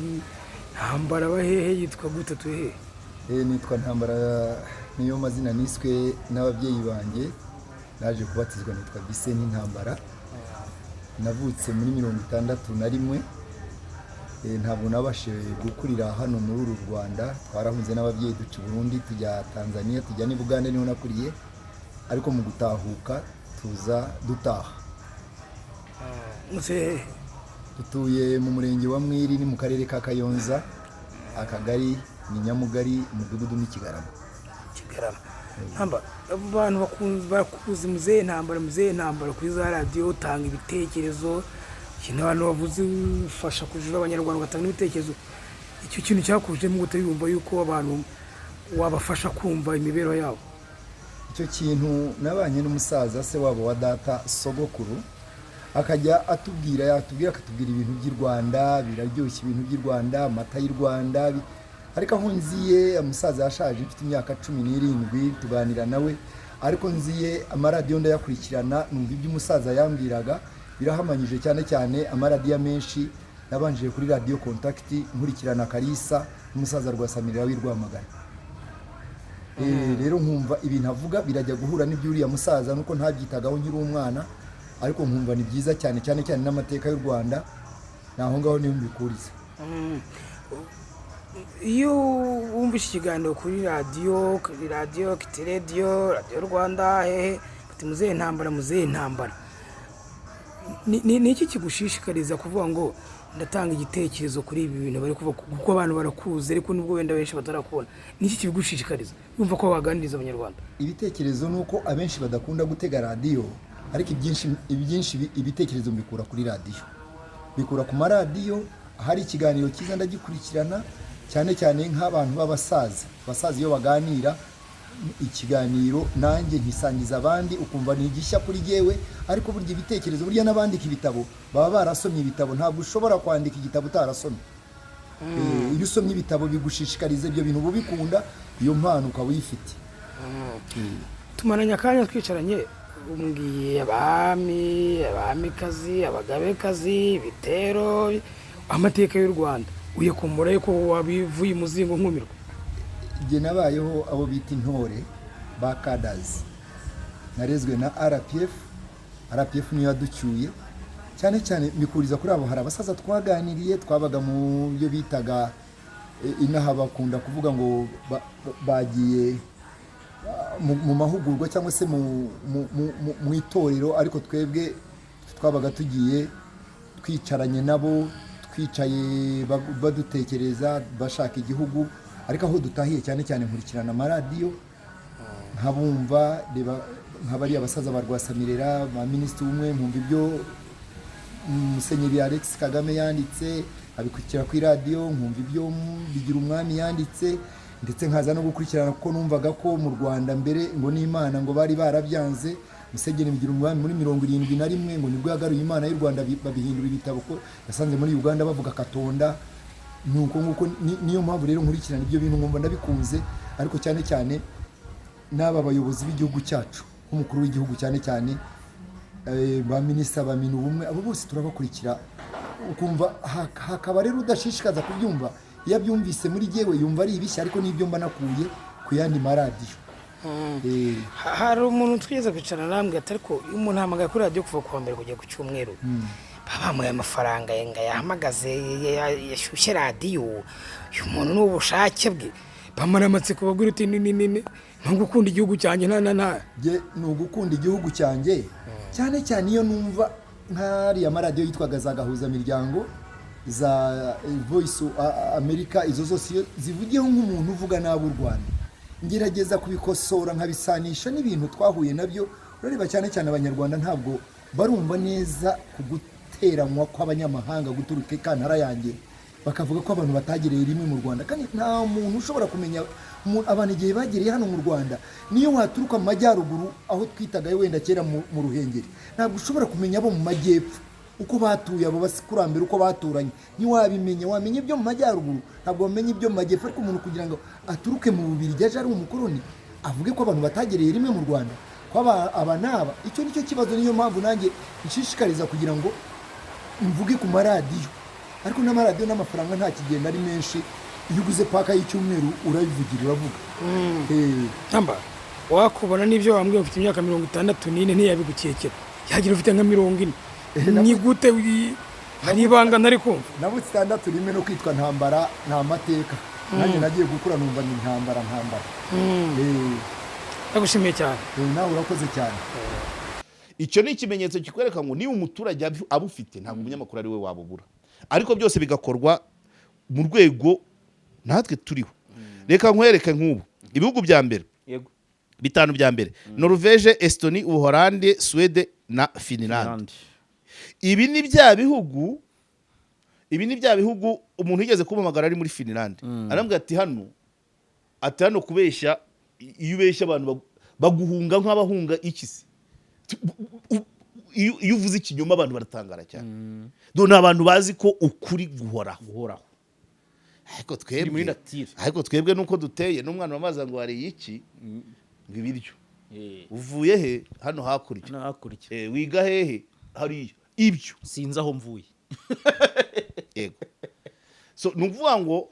Ntambara bahehe yitwa gute tuhe nitwa Ntambara niyo mazina niswe n'ababyeyi banjye naje kubatizwa nitwa Biseni Ntambara navutse muri 61 ntabwo nabashe gukurira hano muri uru Rwanda twarahunze n'ababyeyi duca Burundi tujya Tanzania tujya ni Bugande niho nakuriye ariko mu gutahuka tuza dutaha Mzee dutuye mu murenge wa Mwiri ni mu karere ka Kayonza akagari ni Nyamugari umudugudu ni Kigarama. Ntambara abantu bakuzi Mzee Ntambara kuri za radio utanga ibitekerezo kino abantu bavuze ufasha kujura abanyarwanda gatanga ibitekerezo icyo kintu cyakuje mu gute yumva yuko abantu wabafasha kumva imibero yabo. Icyo kintu nabanye n'umusaza se wabo wa data sogokuru akajya atubwira akatubwira ibintu by'u Rwanda biraryoshye ibintu by'u Rwanda amata y'u Rwanda ariko aho nziye umusaza yashaje mfite imyaka 17 tuganira nawe ariko nziye amaradiyo ndayakurikirana numva ibyo umusaza yambwiraga birahamanyije cyane amaradiyo menshi nabanjije kuri radio Contact nkurikirana Kalisa umusaza Rwasamirira w'Irwamagana. Rero nkumva ibintu avuga birajya guhura n'ibyuriya musaza nuko ntabyitagaho nkiri umwana ariko nkumva ni byiza cyane n'amateka y'u Rwanda naho ngaho niyo mbikuriza. Iyo wumvise ikiganiro kuri radio Rwanda hehe kuti Mzee Ntambara ni iki kigushishikariza kuvuga ngo ndatanga igitekerezo kuri ibi bintu bari kuvuga kuko abantu barakuze ariko nubwo wenda benshi batarakubona ni iki kigushishikariza yumva ko waganiriza abanyarwanda? Ibitekerezo nuko abenshi badakunda gutega radio ariko ibyinshi ibitekerezo mbikura kuri radio bikura ku maradiyo hari ikiganiro cyiza ndagikurikirana cyane nk'abantu b'abasaza iyo baganira ikiganiro nanjye nkisangiza abandi ukumva ni igishya kuri jewe ariko burya ibitekerezo burya n'abandika ibitabo baba barasomye ibitabo ntabwo ushobora kwandika igitabo utarasomye. Iyo usomye ibitabo bigushishikariza ibyo bintu bubikunda iyo mpano ukaba uyifite. Tumaranya akanya twicaranye umbwiye abamikazi abagabekazi ibitero amateka y'u Rwanda uyakomora yuko wabivuye muzingo nkumirwa. Igihe nabayeho abo bita intore ba kadazi narezwe na RPF niyo yaducyuye cyane mbikuriza kuri abo hari abasaza twaganiriye twabaga mu byo bitaga inaha bakunda kuvuga ngo bagiye mu mahugurwa cyangwa se mu itorero ariko twebwe twabaga tugiye twicaranye nabo twicaye badutekereza bashaka igihugu, ariko aho dutahiye cyane cyane nkurikirana amaradiyo nkabumva nk'abariya basaza ba Rwasamirera ba minisitiri w'umwe, nkumva ibyo Musenyeri Alex Kagame yanditse abikurikira ku iradiyo, nkumva ibyo Bigira Umwami yanditse, ndetse nkaza no gukurikirana kuko numvaga ko mu Rwanda mbere ngo n'Imana ngo bari barabyanze. Musenyeri Bigira Umwami muri 71 ngo nibwo yagaruye Imana y'u Rwanda babihindura ibitabo, ko yasanze muri Uganda bavuga Katonda. Nuko niyo mpamvu rero nkurikirana ibyo bintu nkumva ndabikunze, ariko cyane cyane n'aba bayobozi b'igihugu cyacu, nk'umukuru w'igihugu cyane cyane ba minisita ba minu bumwe, abo bose turabakurikira ukumva hakaba rero udashishikaza kubyumva. Iyo abyumvise muri jyewe yumva ari ibishya, ariko n'ibyo mba nakuye ku yandi maradiyo. Hari umuntu twigeze kwicara namwe ariko iyo umuntu ahamagaye kuri radiyo kuva ku wa mbere kujya ku cyumweru babamuye amafaranga yenga yahamagaze yashyushye radiyo, uyu muntu ni ubushake bwe bamara amatsiko bagura uti ni ugukunda igihugu cyanjye ni ugukunda igihugu cyanjye cyane cyane iyo numva nk'ariya maradiyo yitwaga za Gahuzamiryango, za Voice America, izo zose zivugiyeho nk'umuntu uvuga nabi u Rwanda, ngerageza kubikosora nkabisanisha n'ibintu twahuye nabyo. Urareba cyane cyane abanyarwanda ntabwo barumva neza kuguteranywa kw'abanyamahanga guturuka ikantara yanjye, bakavuga ko abantu batagereye rimwe mu Rwanda, kandi nta muntu ushobora kumenya abantu igihe bagereye hano mu Rwanda. Niyo waturuka mu majyaruguru aho twitaga wenda kera mu Ruhengeri, ntabwo ushobora kumenya abo mu majyepfo uko batuye, abo basikurambere uko baturanye, ntiwabimenya. Wamenya ibyo mu majyaruguru, ntabwo wamenya ibyo mu majyepfo. Ariko umuntu kugira ngo aturuke mu Bubiligi aje ari umukoloni avuge ko abantu batagereye rimwe mu Rwanda, ko aba naba, icyo nicyo kibazo. Niyo mpamvu nanjye nshishikariza kugira ngo mvuge ku maradiyo, ariko n'amaradiyo n'amafaranga nta kigenda ari menshi. Iyo uguze paka y'icyumweru urabivugira, uravuga. Namba wakubona n'ibyo wambwiye ufite imyaka 64 ntiyabigukekera, yagira ufite nka 40. Ni gute hari ibanga ntari kumva? Nabo 6 rimwe no kwitwa Ntambara nta mateka. Nanjye nagiye gukura numva ni Ntambara. Ndagushimiye cyane. Nawe urakoze cyane. Icyo ni ikimenyetso kikwereka ngo niba umuturage abufite ntabwo umunyamakuru ari we wabubura, ariko byose bigakorwa mu rwego natwe turiho. Reka nkwereke nk'ubu ibihugu bya mbere, yego, 5 bya mbere: Norvège, Estonie, Ubuholande, Suède na Finland. Ibi ni bya bihugu umuntu yigeze kumamagara ari muri Finland, arambwira ati hano kubeshya, iyo ubeshya abantu baguhunga nk'abahunga ikisi. Iyo uvuze ikinyoma abantu baratangara cyane. Dore abantu bazi ko ukuri guhoraho. Ariko twebwe nuko duteye, n'umwana wamaza ngo hari iki ngo ibiryo uvuye he? Hano hakurya. Wiga hehe? Hariya. Ibyo sinzi aho mvuye. Yego. So nuvuga ngo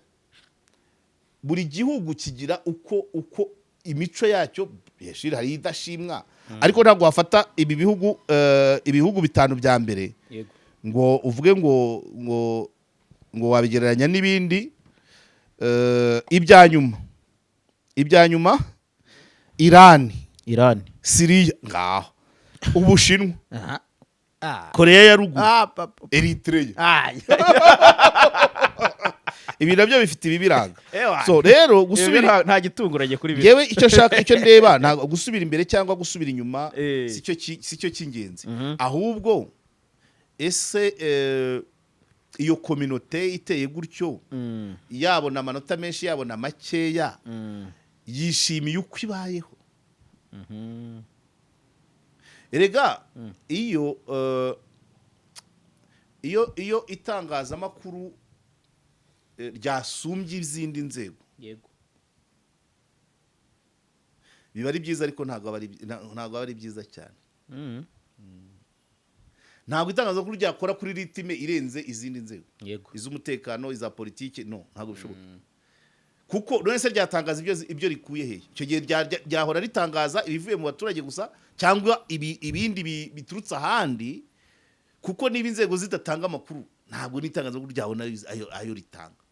buri gihugu kigira uko imico yacyo yashira, hari idashimwa. Ariko ntabwo wafata ibihugu 5 bya mbere ngo uvuge ngo wabigereranya n'ibindi. Ibyanyuma Iran, Syria, ngaho Ubushinwa, Korea ya ruguru, Eritrea. Ibi nabyo bifite ibibiranga. So rero gusubira nta gitunguranye kuri yewe icyo shaka, icyo ndeba ntabwo gusubira imbere cyangwa gusubira inyuma, sicyo cy'ingenzi. Ahubwo ese iyo communauté iteye gutyo, yabona amanota menshi yabona makeya, yishimiye uko ibayeho. Erega iyo itangazamakuru ryasumbye izindi nzego, yego, biba ari byiza, ariko ntabwo ari byiza cyane. Ntabwo itangazamakuru ryakora kuri ritime irenze izindi nzego, yego, iz'umutekano, iza politiki, ntabwo bishoboka. Kuko none se ryatangaza ibyo rikuye hehe? Icyo gihe ryahora ritangaza ibivuye mu baturage gusa, cyangwa ibindi biturutse ahandi. Kuko niba inzego zidatanga amakuru, ntabwo n'itangazamakuru ryabona ayo ritanga.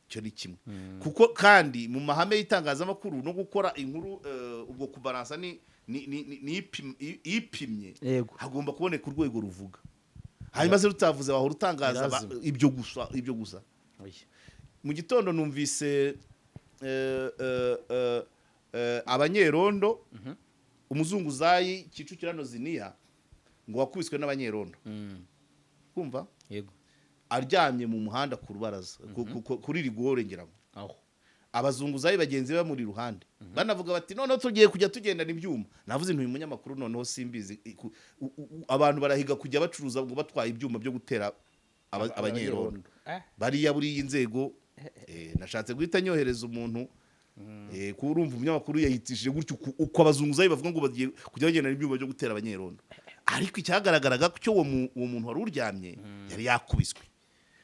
Icyo ni kimwe. Kuko kandi mu mahame y'itangazamakuru no gukora inkuru, ubwo kubaransa ni ipimye, hagomba kuboneka urwego ruvuga. hanyuma se rutavuze wahora utangaza Birazima. ibyo gusa Oya. mu gitondo numvise abanyerondo umuzunguzayi Kicukiro Ziniya ngo wakubiswe n'abanyerondo kumva Yego. aryamye mu muhanda ku rubaraza kuri rigore ngeramo Aho. abazunguzayi bagenzi be bamuri iruhande banavuga bati noneho tugiye kujya tugendana ibyuma navuze ntuye umunyamakuru noneho simbizi abantu barahiga kujya bacuruza ngo batwaye ibyuma byo gutera abanyerondo bariya buriya inzego nashatse guhita nyohereza umuntu kurumva umunyamakuru yahitishije gutyo uko abazunguzayi bavuga ngo bagiye kujya bagendana ibyuma byo gutera abanyerondo ariko icyagaragaraga cyo uwo muntu wari uryamye yari yakubiswe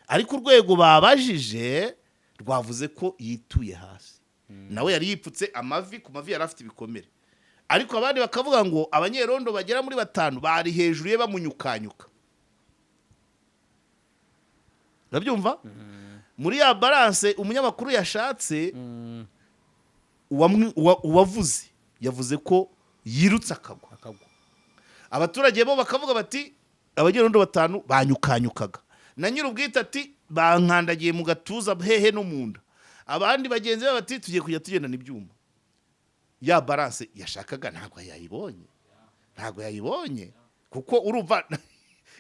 ariko urwego babajije rwavuze ko yituye hasi nawe yari yipfutse amavi ku mavi yari afite ibikomere ariko abandi bakavuga ngo abanyerondo bagera muri 5 bari hejuru ye bamunyukanyuka urabyumva muri ya balance umunyamakuru yashatse uwavuze yavuze ko yirutse akagwa abaturage bo bakavuga bati abanyerondo 5 banyukanyukaga na nyir'ubwite ati bankandagiye mu gatuza hehe no munda abandi bagenzi be bati tugiye kujya tugendana ibyuma ya balance yashakaga ntabwo yayibonye kuko urumva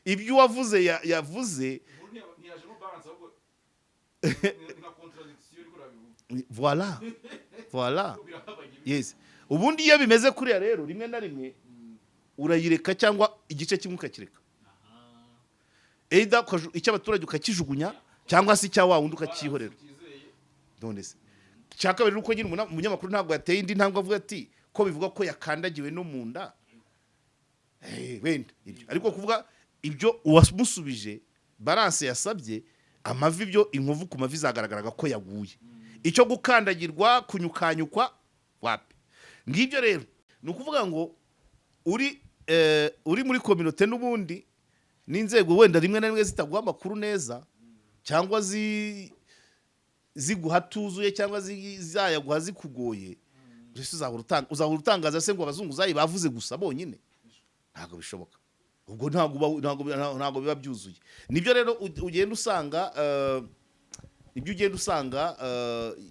ibyo wavuze yavuze voilà yes ubundi iyo bimeze kuriya rero rimwe na rimwe urayireka cyangwa igice kimwe ukakireka either icyo abaturage ukakijugunya cyangwa se icya wundi ukakihorera none se cyaka bari uko nyine umunyamakuru ntabwo yateye indi ntambwe avuga ati ko bivuga ko yakandagiwe no mu nda wenda ariko kuvuga ibyo uwamusubije balance yasabye amavi byo inkovu ku mavi zagaragaraga ko yaguye icyo gukandagirwa kunyukanyukwa wapi ngibyo rero ni ukuvuga ngo uri muri community n'ubundi n'inzego wenda rimwe na rimwe zitaguha amakuru neza cyangwa ziguha tuzuye cyangwa zayaguha zikugoye uzahora utangaza se ngo abazunguzayi bavuze gusa bonyine ntabwo bishoboka ubwo ntabwo biba byuzuye nibyo rero ugenda usanga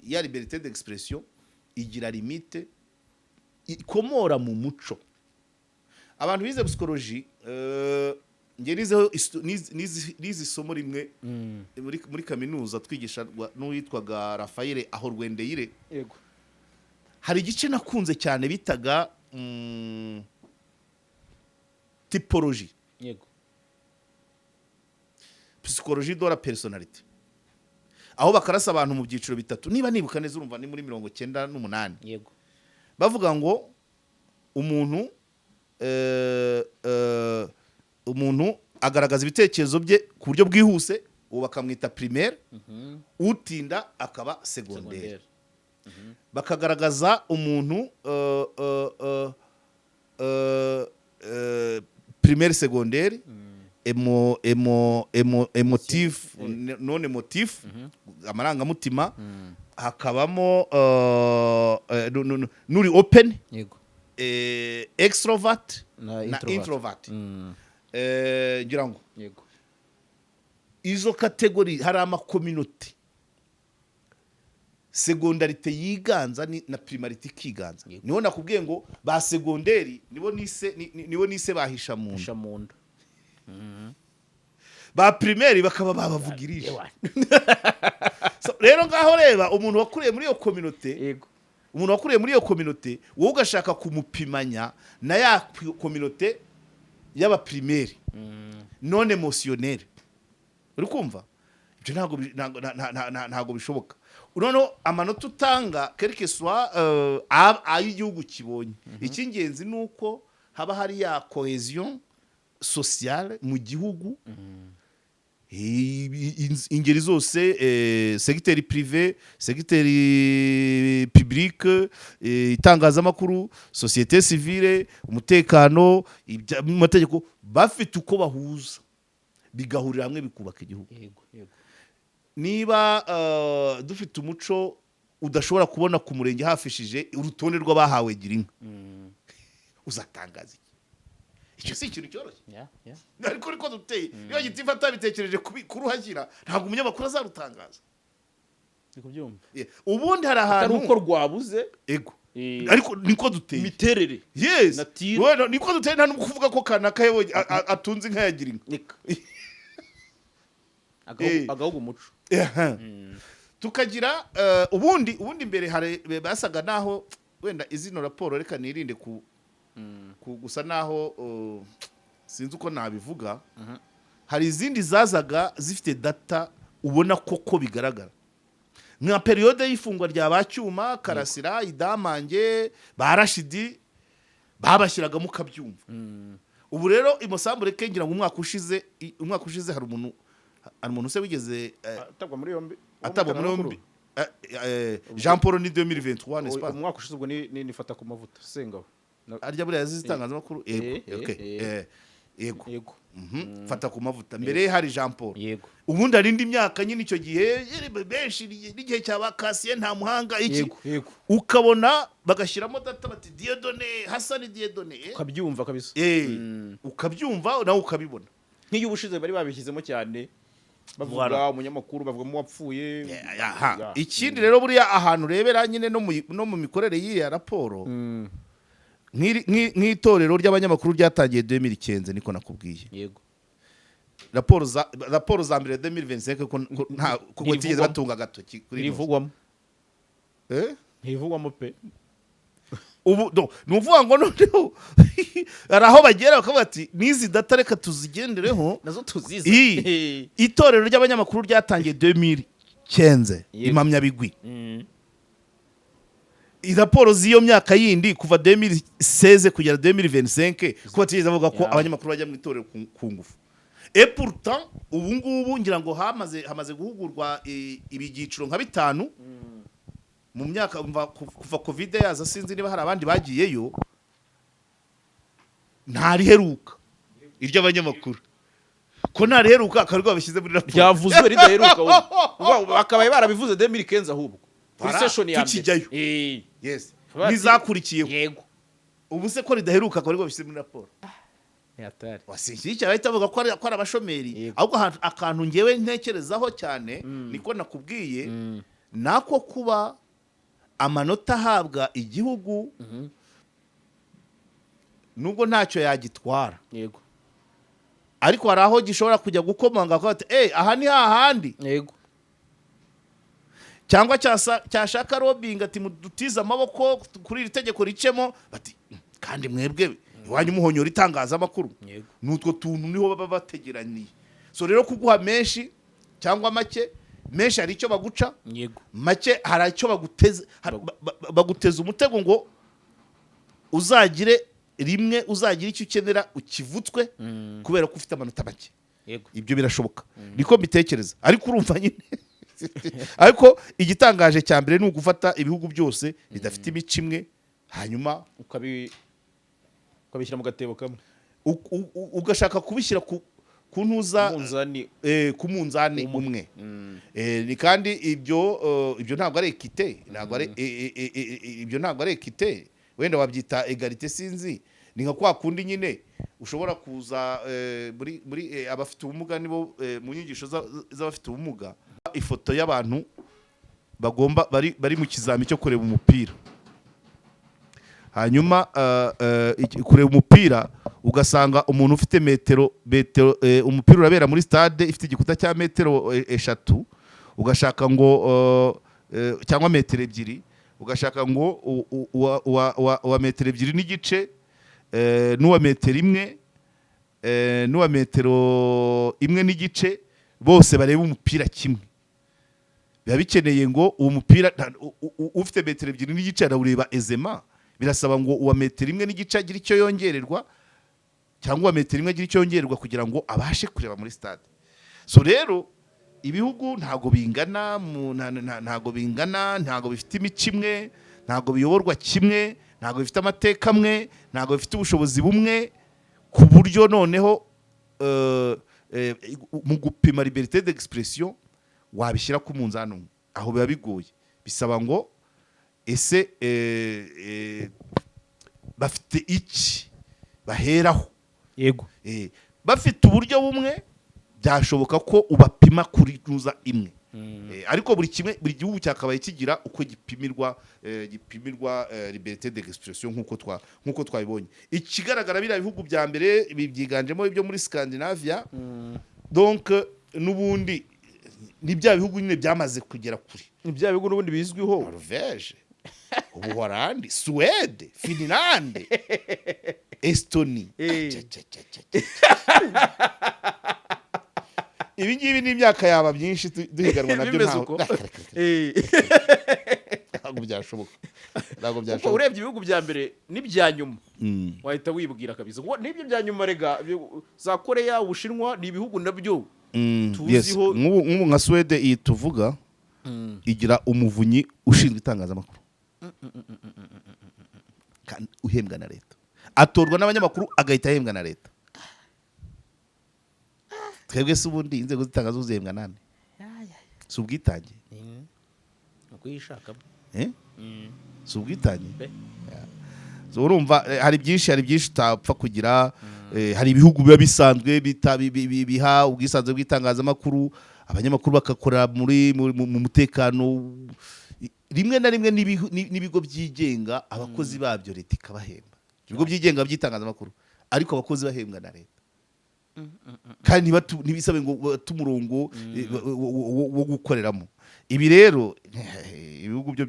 ya liberté d'expression igira limite ikomora mu muco abantu bize psychologie nge nize somo rimwe muri kaminuza twigisha n'uwitwaga Raphael aho Rwendeyire Yego. hari igice nakunze cyane bitaga typologie Yego. psychologie de la personnalité aho bakarasa abantu mu byiciro bitatu niba nibuka neza urumva ni muri 98 Yego. bavuga ngo umuntu agaragaza ibitekerezo bye ku buryo bwihuse uwo bakamwita primaire utinda akaba secondaire bakagaragaza umuntu primaire secondaire emotive non emotive amarangamutima hakabamo nuri open Yego. extrovert Na na introvert ngira ngo Yego. izo kategori hari amakominote secondarite yiganza na primarite ikiganza niho nakubwiye ngo ba segonderi nibo nise bahisha mu nda ba primaire bakaba babavugirisha rero ngaho reba umuntu wakuriye muri iyo community Yego. umuntu wakuriye muri iyo community wowe ugashaka kumupimanya na ya community y'aba primaire non émotionnel uri kumva ibyo ntago bishoboka noneho amanota utanga quelque soit ay'igihugu kibonye icy'ingenzi nuko haba hari ya cohesion sociale mu gihugu ingeri zose secteur privé secteur public itangazamakuru société civile umutekano amategeko bafite uko bahuza bigahurira hamwe bikubaka igihugu. Niba dufite umuco udashobora kubona ku murenge hafishije urutonde rw'abahawe girinka uzatangaza iki? icyo si ikintu cyoroshye Yeah, yeah. ariko ariko duteye iyo gitifu atabitekereje kuruhagira ntabwo umunyamakuru azarutangaza Ndi kubyumva. ubundi hari Atari ahantu uko rwabuze ego ariko niko duteye imiterere. yes Natire. Wena, niko duteye nta n'ubwo kuvuga ko kanaka yabonye atunze inka yagira inka Nika. Eh. Agahugu umuco. tukagira ubundi mbere hari basaga naho wenda izino raporo reka nirinde gusa naho sinzi uko nabivuga hari izindi zazaga zifite data ubona koko bigaragara nka periode y'ifungwa rya Bacyuma Karasira Idamange Barashidi babashyiragamo kabyumva ubu rero imusambure kengira ngo umwaka ushize hari umuntu se wigeze Atabwa muri yombi. Jean Paul ni 2023 n'est-ce pas Umwaka ushize ubwo ni fata ku mavuta Sengabo. arya buriya yazitangazamakuru yego fata ku mavuta mbere hari Jean Paul Yego. ubundi hari indi myaka nyine icyo gihe benshi n'igihe cya bakasiye nta muhanga iki Yego. ukabona bagashyiramo data bati Dieudonné Hassan Dieudonné Ukabyumva kabisa. ukabyumva nawe ukabibona Nk'iyo ubushize bari babishyizemo cyane bavuga umunyamakuru bavugamo wapfuye. ikindi rero buriya ahantu urebera nyine no mu mikorere y'iyi raporo nk'itorero ry'abanyamakuru ryatangiye 2015 niko nakubwiye Yego. raporo za mbere 2025 kuko tigeze batunga agatoki kuri Rivugwamo. Ntivugwamo pe. ubu ni uvuga ngo noneho hari aho bagera bakavuga ati n'izi data reka tuzigendereho Nazo tuzize. itorero ry'abanyamakuru ryatangiye 2015 impamyabigwi raporo z'iyo myaka yindi kuva 2016 kugera 2025 kuba tigeze avuga ko abanyamakuru bajya mu itorero ku ngufu et pourtant ubu ngubu ngira ngo hamaze guhugurwa ibigiciro nka 5 mu myaka kuva covid yaza sinzi niba hari abandi bagiyeyo ntariheruka iry'abanyamakuru ko ntariheruka akarwa bashyize muri raporo Ryavuzwe ridaheruka bakabaye barabivuze 2015 ahubwo. Kuri session ya mbere. Tukijyayo. Yes. Nizakurikiyeho. Yego. Ubu se ko ridaheruka akarwa bashyize muri raporo. Yatari. Wasiki bahita bavuga ko ari abashomeri ahubwo akantu ngewe ntekerezaho cyane niko nakubwiye nako kuba amanota ahabwa igihugu nubwo ntacyo yagitwara Yego. ariko hari aho gishobora kujya gukomanga ko ati aha ni hahandi Yego. cyangwa cyashaka lobbying ati mudutize amaboko kuri iri tegeko ricemo bati kandi mwebwe iwanyu muhonyora itangazamakuru n'utwo tuntu niho baba bategeraniye so rero kuguha menshi cyangwa make menshi hari icyo baguca Yego. make hari icyo baguteza umutego ngo uzagire rimwe uzagira icyo ukenera ukivutswe kubera ko ufite amanota make Yego. ibyo birashoboka niko mbitekereza ariko urumva nyine ariko igitangaje cya mbere ni ugufata ibihugu byose bidafite imico imwe hanyuma ukabishyira mu gatebo kamwe ugashaka kubishyira ku ntuza ku munzani umwe ni kandi ibyo ntabwo ari ekite ibyo ntabwo ari ekite wenda wabyita egalite sinzi ni nka kwa kundi nyine ushobora kuza muri abafite ubumuga nibo mu nyigisho z'abafite ubumuga ifoto y'abantu bagomba bari mu kizami cyo kureba umupira hanyuma kureba umupira ugasanga umuntu ufite metero umupira urabera muri stade ifite igikuta cya metero 3 ugashaka ngo cyangwa metero 2 ugashaka ngo uwa metero 2 n'igice n'uwa metero 1 n'uwa metero 1 n'igice bose bareba umupira kimwe biba bikeneye ngo uwo mupira ufite metero 2 n'igice arawureba ezema birasaba ngo uwa metero 1 n'igice agira icyo yongererwa cyangwa uwa metero 1 agira icyo yongererwa kugira ngo abashe kureba muri stade so rero ibihugu ntago bingana ntago bifite imico imwe ntago biyoborwa kimwe ntago bifite amateka amwe ntago bifite ubushobozi bumwe ku buryo noneho mu gupima liberté d'expression wabishyira ku munzani umwe aho biba bigoye bisaba ngo ese bafite iki baheraho yego bafite uburyo bumwe byashoboka ko ubapima kuri nuza imwe. Ariko buri gihugu cyakabaye kigira uko gipimirwa liberté d'expression nkuko twabibonye. Ikigaragara biriya bihugu bya mbere byiganjemo ibyo muri Scandinavia, donc n'ubundi ni bya bihugu nyine byamaze kugera kuri. Ni bya bihugu n'ubundi bizwiho Norvège, Ubuholandi, Suède, Finlande, Estonie. Ibi ngibi ni imyaka yaba byinshi duhiganwa nabyo ntabwo byashoboka. Kuko urebye ibihugu bya mbere n'ibya nyuma wahita wibwira kabisa n'ibyo bya nyuma rega za Korea, Ubushinwa ni ibihugu nabyo tuziho. Nk'ubu nka Suède iyi tuvuga igira umuvunyi ushinzwe itangazamakuru uhembwa na leta, atorwa n'abanyamakuru agahita ahembwa na leta. Twebwe se ubundi inzego z'itangazo zihembwa nande? Si ubwitange ukuyishaka si ubwitange. So urumva hari byinshi utapfa kugira. Hari ibihugu biba bisanzwe biha ubwisanzwe bw'itangazamakuru, abanyamakuru bakakorera mu mutekano. Rimwe na rimwe n'ibigo byigenga abakozi babyo leta ikabahemba, ibigo byigenga by'itangazamakuru, ariko abakozi bahembwa na leta. Kandi ntibisabe ngo tumurongo wo gukoreramo. Ibi rero ibihugu byo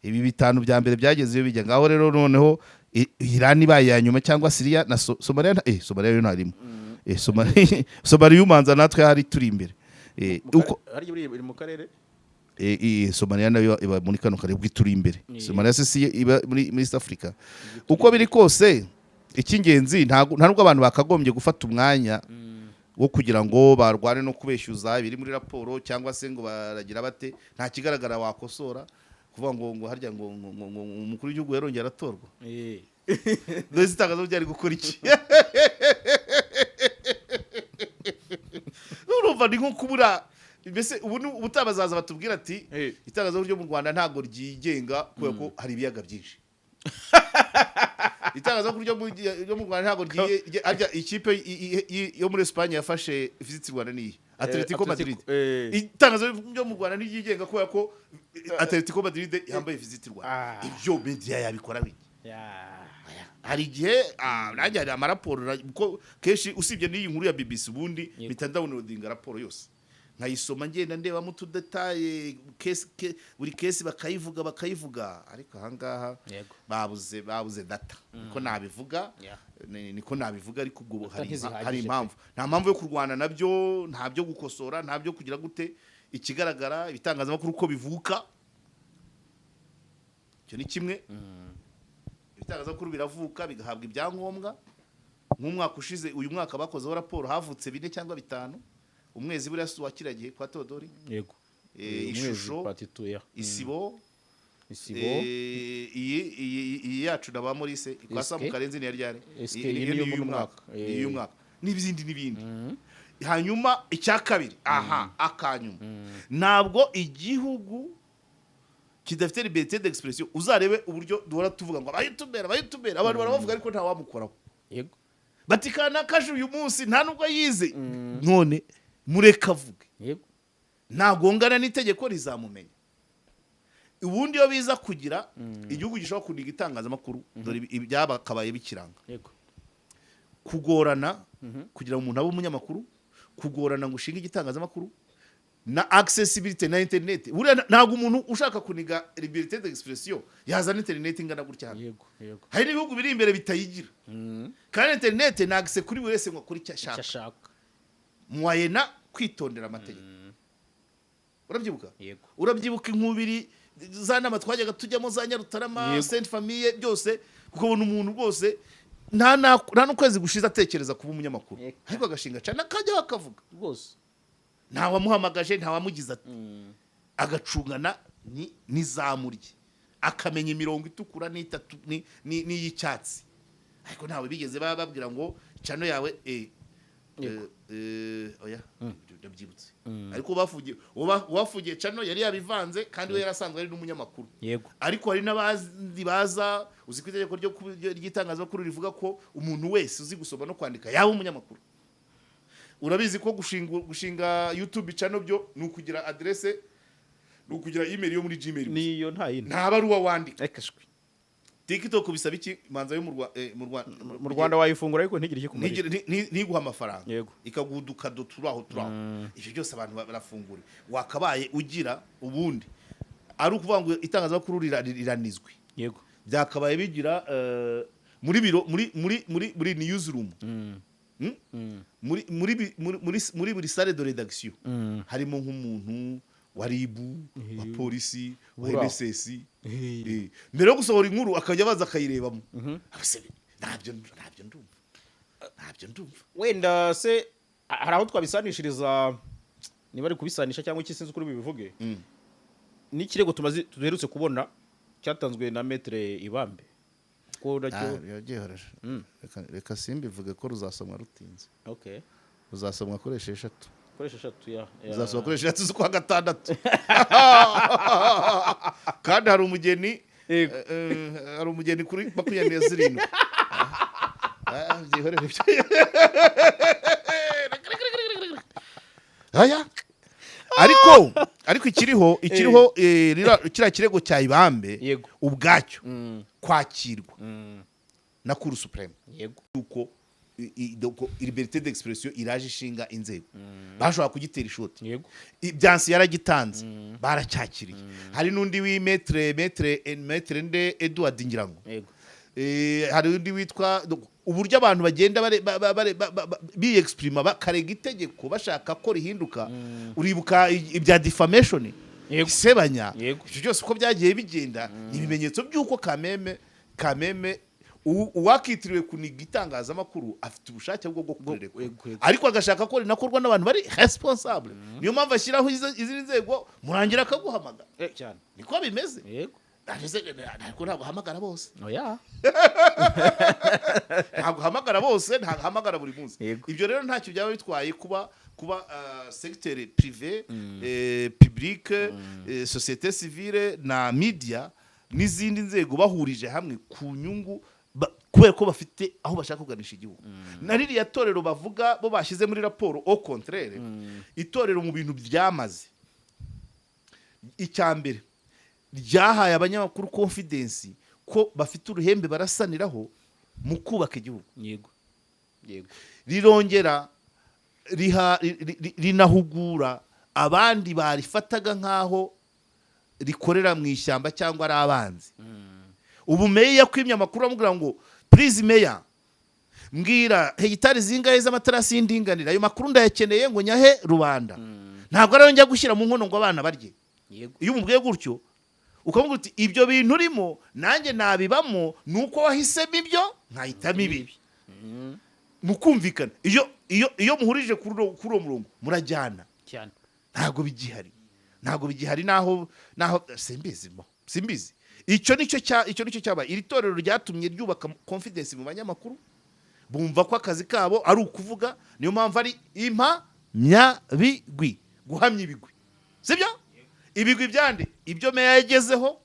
ibi bitanu bya mbere byagezeyo bijya ngaho. Rero noneho Iran ibaye ya nyuma cyangwa Syria na Somalia. Somalia yo ntarimo. Somalia umanza natwe hari turi imbere. Uko hari buri mu karere. Somalia nayo iba muri kano kare bw'ituri imbere. Somalia se iba muri East Africa. Uko biri kose icy'ingenzi ntabwo abantu bakagombye gufata umwanya wo kugira ngo barwane no kubeshyuza ibiri muri raporo cyangwa se ngo baragira bate. Nta kigaragara wakosora kuvuga ngo harya ngo umukuru w'igihugu yarongera aratorwa. Ndetse itangazo byari gukora iki? Urumva ni nko kubura. Mbese ubutabazaza batubwira ati itangazo ryo mu Rwanda ntago ryigenga kubera ko hari ibiyaga byinshi. Itangazamakuru ryo mu Rwanda ntago ryiye ikipe yo muri Espagne yafashe Visit Rwanda ni Atletico Madrid. Itangazamakuru ryo mu Rwanda niryigenga kubera ko Atletico Madrid yambaye Visit Rwanda. Ibyo media yabikora biki? Hari igihe nanjye hari amaraporo kuko kenshi usibye n'iyi nkuru ya BBC ubundi mpita downloadinga raporo yose nkayisoma ngenda ndeba mu tudetaye buri kesi bakayivuga ariko ahangaha babuze data niko nabivuga ariko ubwo hari impamvu nta mpamvu yo kurwana nabyo, nta byo gukosora, nta byo kugira gute. Ikigaragara ibitangazamakuru uko bivuka cyo ni kimwe. Ibitangazamakuru biravuka bigahabwa ibyangombwa. Nk'umwaka ushize uyu mwaka bakozeho raporo havutse 4 cyangwa 5. Umwezi buriya wa kiragihe kwa Todori. Yego. Ishusho isibo iyi yacu na ba Maurice kwasa mu Karenzi ni yaryare uyu mwaka n'ibindi. Hanyuma icya kabiri akanyuma ntabwo igihugu kidafite liberté d'expression uzarebe uburyo duhora tuvuga ngo abayitubera abantu baravuga ariko nta wamukoraho. Yego. Batikana kaje uyu munsi nta nubwo yize none mureka avuge. Yego. Ntagongana n'itegeko rizamumenya. Ubundi yo biza kugira igihugu gishobora kuniga itangazamakuru dore ibyabakabaye bikiranga. Yego. Kugorana kugira umuntu abe umunyamakuru, kugorana ngo ushinge igitangazamakuru na accessibility na internet. Ntabwo umuntu ushaka kuniga liberté d'expression yazana internet ingana gutya hano. Yego. Hari n'ibihugu biri imbere bitayigira. Kandi internet na access kuri buri wese ngo kuri cyashaka. Mwayena kwitondera amategeko. Urabyibuka? Yego. Urabyibuka inkubiri za nama twajyaga tujyamo za Nyarutarama, Sainte Famille byose kuko ubona umuntu rwose nta n'ukwezi gushize atekereza kuba umunyamakuru. Ariko agashinga cyane akajya akavuga rwose. Nta wamuhamagaje, nta wamugize ati. Agacungana n'izamurye. Akamenya imirongo itukura n'itatu n'iyicyatsi. Ariko ntawe bigeze bababwira ngo cano yawe oya ndabyibutse ariko uwafungiye cano yari yabivanze kandi we yarasanzwe ari n'umunyamakuru yego ariko hari n'abandi baza uzi ko itegeko ry'itangazamakuru rivuga ko umuntu wese uzi gusoma no kwandika yaba umunyamakuru. Urabizi ko gushinga YouTube channel byo ni ukugira adresse ni ukugira email yo muri Gmail niyo nta yindi nta baruwa wandika. ekashwe TikTok bisaba iki manza yo mu Rwanda wayifungura ariko ntigire iki kumarira ntiguha amafaranga yego ikaguduka do turaho ivyo byose abantu barafungura wakabaye ugira ubundi ari ukuvuga ngo itangazamakuru riranizwe yego byakabaye bigira muri newsroom muri buri salle de rédaction harimo nk'umuntu wa RIB wa polisi wa NSS mbere yo gusohora inkuru akajya baza akayirebamo ntabyo ndumva wenda se hari aho twabisanishiriza niba ari kubisanisha cyangwa iki sinzi kuri bivuge n'ikirego tuherutse kubona cyatanzwe na Maître Ibambe ko nacyo yagihoreje reka simbivuge ko ruzasomwa rutinze okay ruzasomwa koresha 3 ya uzasoma koresha 3 z'ukwa gatandatu kandi hari umugeni kuri 27 byihorere byo aya ariko ikiriho kiriya kirego cya Ibambe ubwacyo kwakirwa na Cour supreme yego uko liberté d'expression iraje ishinga inzego bashobora kugitera ishoti yego ibyansi yaragitanze baracyakiriye hari nundi maître nde Edouard Ngirango yego hari undi witwa uburyo abantu bagenda bi exprime bakarega itegeko bashaka ko rihinduka uribuka ibya defamation sebanya ibyo byose uko byagiye bigenda ibimenyetso by'uko kameme uwakitiriwe kuniga itangazamakuru afite ubushake bwo gukorerwa ariko agashaka ko rinakorwa n'abantu bari responsable niyo mpamvu ashyiraho izindi nzego murangira akaguhamagara cyane niko bimeze yego ariko ntabwo hamagara bose oya ntabwo hamagara bose ntabwo hamagara buri munsi Yego. ibyo rero ntacyo byaba bitwaye kuba secteur privé public société civile na media n'izindi nzego bahurije hamwe ku nyungu kubera ko bafite aho bashaka kuganisha igihugu na ririya torero bavuga bo bashyize muri raporo au contraire itorero mu bintu byamaze icyambere ryahaye abanyamakuru confidence ko bafite uruhembe barasaniraho mu kubaka igihugu yego yego rirongera rinahugura abandi barifataga nkaho rikorera mu ishyamba cyangwa ari abanzi ubu meya yakwimye amakuru amubwira ngo please meya mbwira hegitari zingahe z'amatarasi y'indinganire ayo makuru ndayakeneye ngo nyahe rubanda ntabwo ariyo njya gushyira mu nkono ngo abana barye iyo umubwiye gutyo ukavuga uti ibyo bintu urimo nanjye nabibamo nuko wahisemo ibyo nkahitamo ibibi mukumvikana iyo muhurije kuri uwo murongo murajyana cyane ntabwo bigihari naho simbizi icyo nicyo cyabaye iri torero ryatumye ryubaka confidence mu banyamakuru bumva ko akazi kabo ari ukuvuga niyo mpamvu ari impamyabigwi guhamya ibigwi sibyo ibigwi byande ibyo meya yagezeho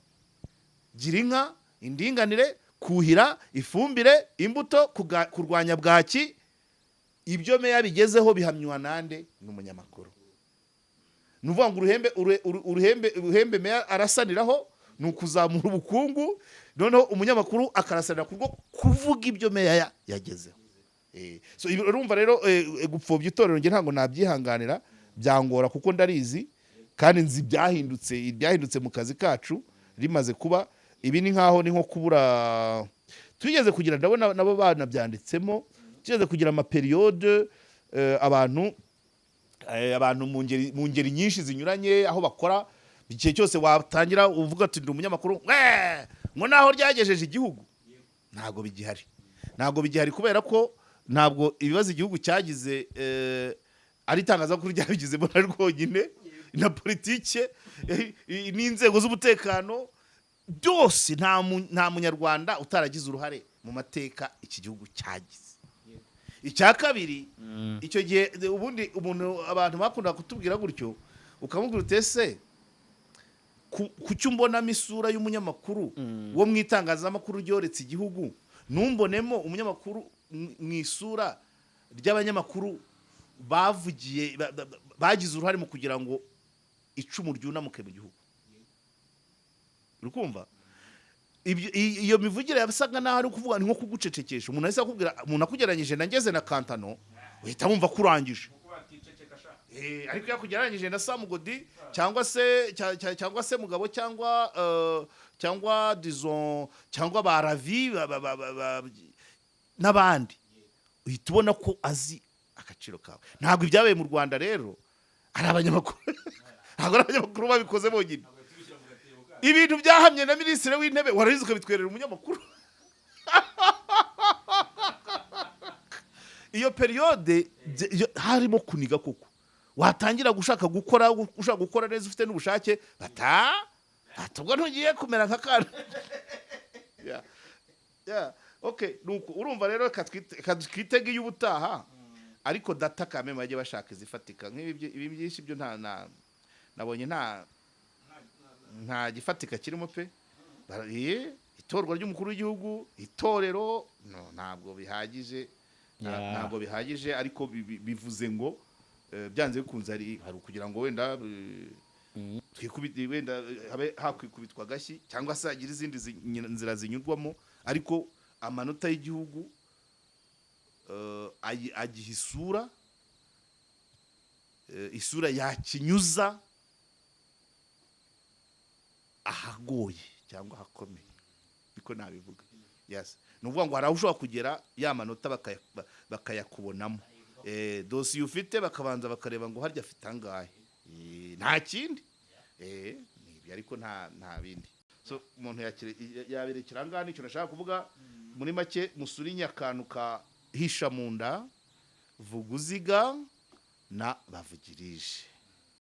gira inka indinganire kuhira ifumbire imbuto kurwanya bwaki ibyo meya bigezeho bihamywa nande n'umunyamakuru nuvuga ngo uruhembe meya arasaniraho ni ukuzamura ubukungu noneho umunyamakuru akarasanira kubwo kuvuga ibyo meya yagezeho so urumva rero gupfobya itorero nge ntabwo nabyihanganira byangora kuko ndarizi kandi nzi ibyahindutse mu kazi kacu rimaze kuba ibi ni nko kubura tugeze kugira ndabona nabo banabyanditsemo tugeze kugira amaperiode abantu mu ngeri nyinshi zinyuranye aho bakora igihe cyose watangira uvuga ati ndi umunyamakuru ngo naho ryagejeje igihugu ntabwo bigihari kubera ko ntabwo ibibazo igihugu cyagize ari itangazamakuru ryabigizemo na rwonyine na politike n'inzego z'umutekano byose nta munyarwanda utaragize uruhare mu mateka iki gihugu cyagize icya kabiri icyo gihe ubundi abantu bakunda kutubwira gutyo ukamubwira utese ku cyo mbonamo isura y'umunyamakuru wo mu itangazamakuru ryoretse igihugu numbonemo umunyamakuru mu isura ry'abanyamakuru bavugiye bagize uruhare mu kugira ngo icumu ryunamuke mu gihugu. Uri kumva iyo mivugire yasaga naho ari kuvuga nko kugucecekesha. Umuntu ahise akubwira, umuntu akugeranyije na ngeze na Kantano uhita wumva kurangije, ariko yakugeranyije na Samugodi cyangwa se Mugabo cyangwa Dizon cyangwa Baravi n'abandi uhita ubona ko azi agaciro kawe. Ntabwo ibyabaye mu Rwanda rero ari abanyamakuru ntabwo ari abanyamakuru babikoze bonyine. Ibintu byahamye na minisitiri w'intebe warahize ukabitwerera umunyamakuru. Iyo periode harimo kuniga koko, watangira gushaka gukora neza ufite n'ubushake batubwo ntugiye kumera nka kana. Okay, nuko urumva rero katwitega y'ubutaha, ariko data kame bajye bashaka izifatika. Nk'ibi byinshi byo nabonye nta gifatika kirimo pe. Itorwa ry'umukuru w'igihugu, itorero ntabwo bihagije, ntabwo bihagije, ariko bivuze ngo byanze bikunze hari kugira ngo wenda wenda hakwikubitwa agashyi cyangwa se hagira izindi nzira zinyurwamo, ariko amanota y'igihugu agiha isura yakinyuza ahagoye cyangwa ahakomeye, niko nabivuga. Yes, ni ukuvuga ngo hari aho ushobora kugera ya manota bakayakubonamo, dosiye ufite bakabanza bakareba ngo harya afite angahe, nta kindi, ariko nta bindi. So umuntu yaberekera angahe, nicyo nashaka kuvuga muri make. Musurinya akantu kahisha mu nda, vuguziga na bavugirije.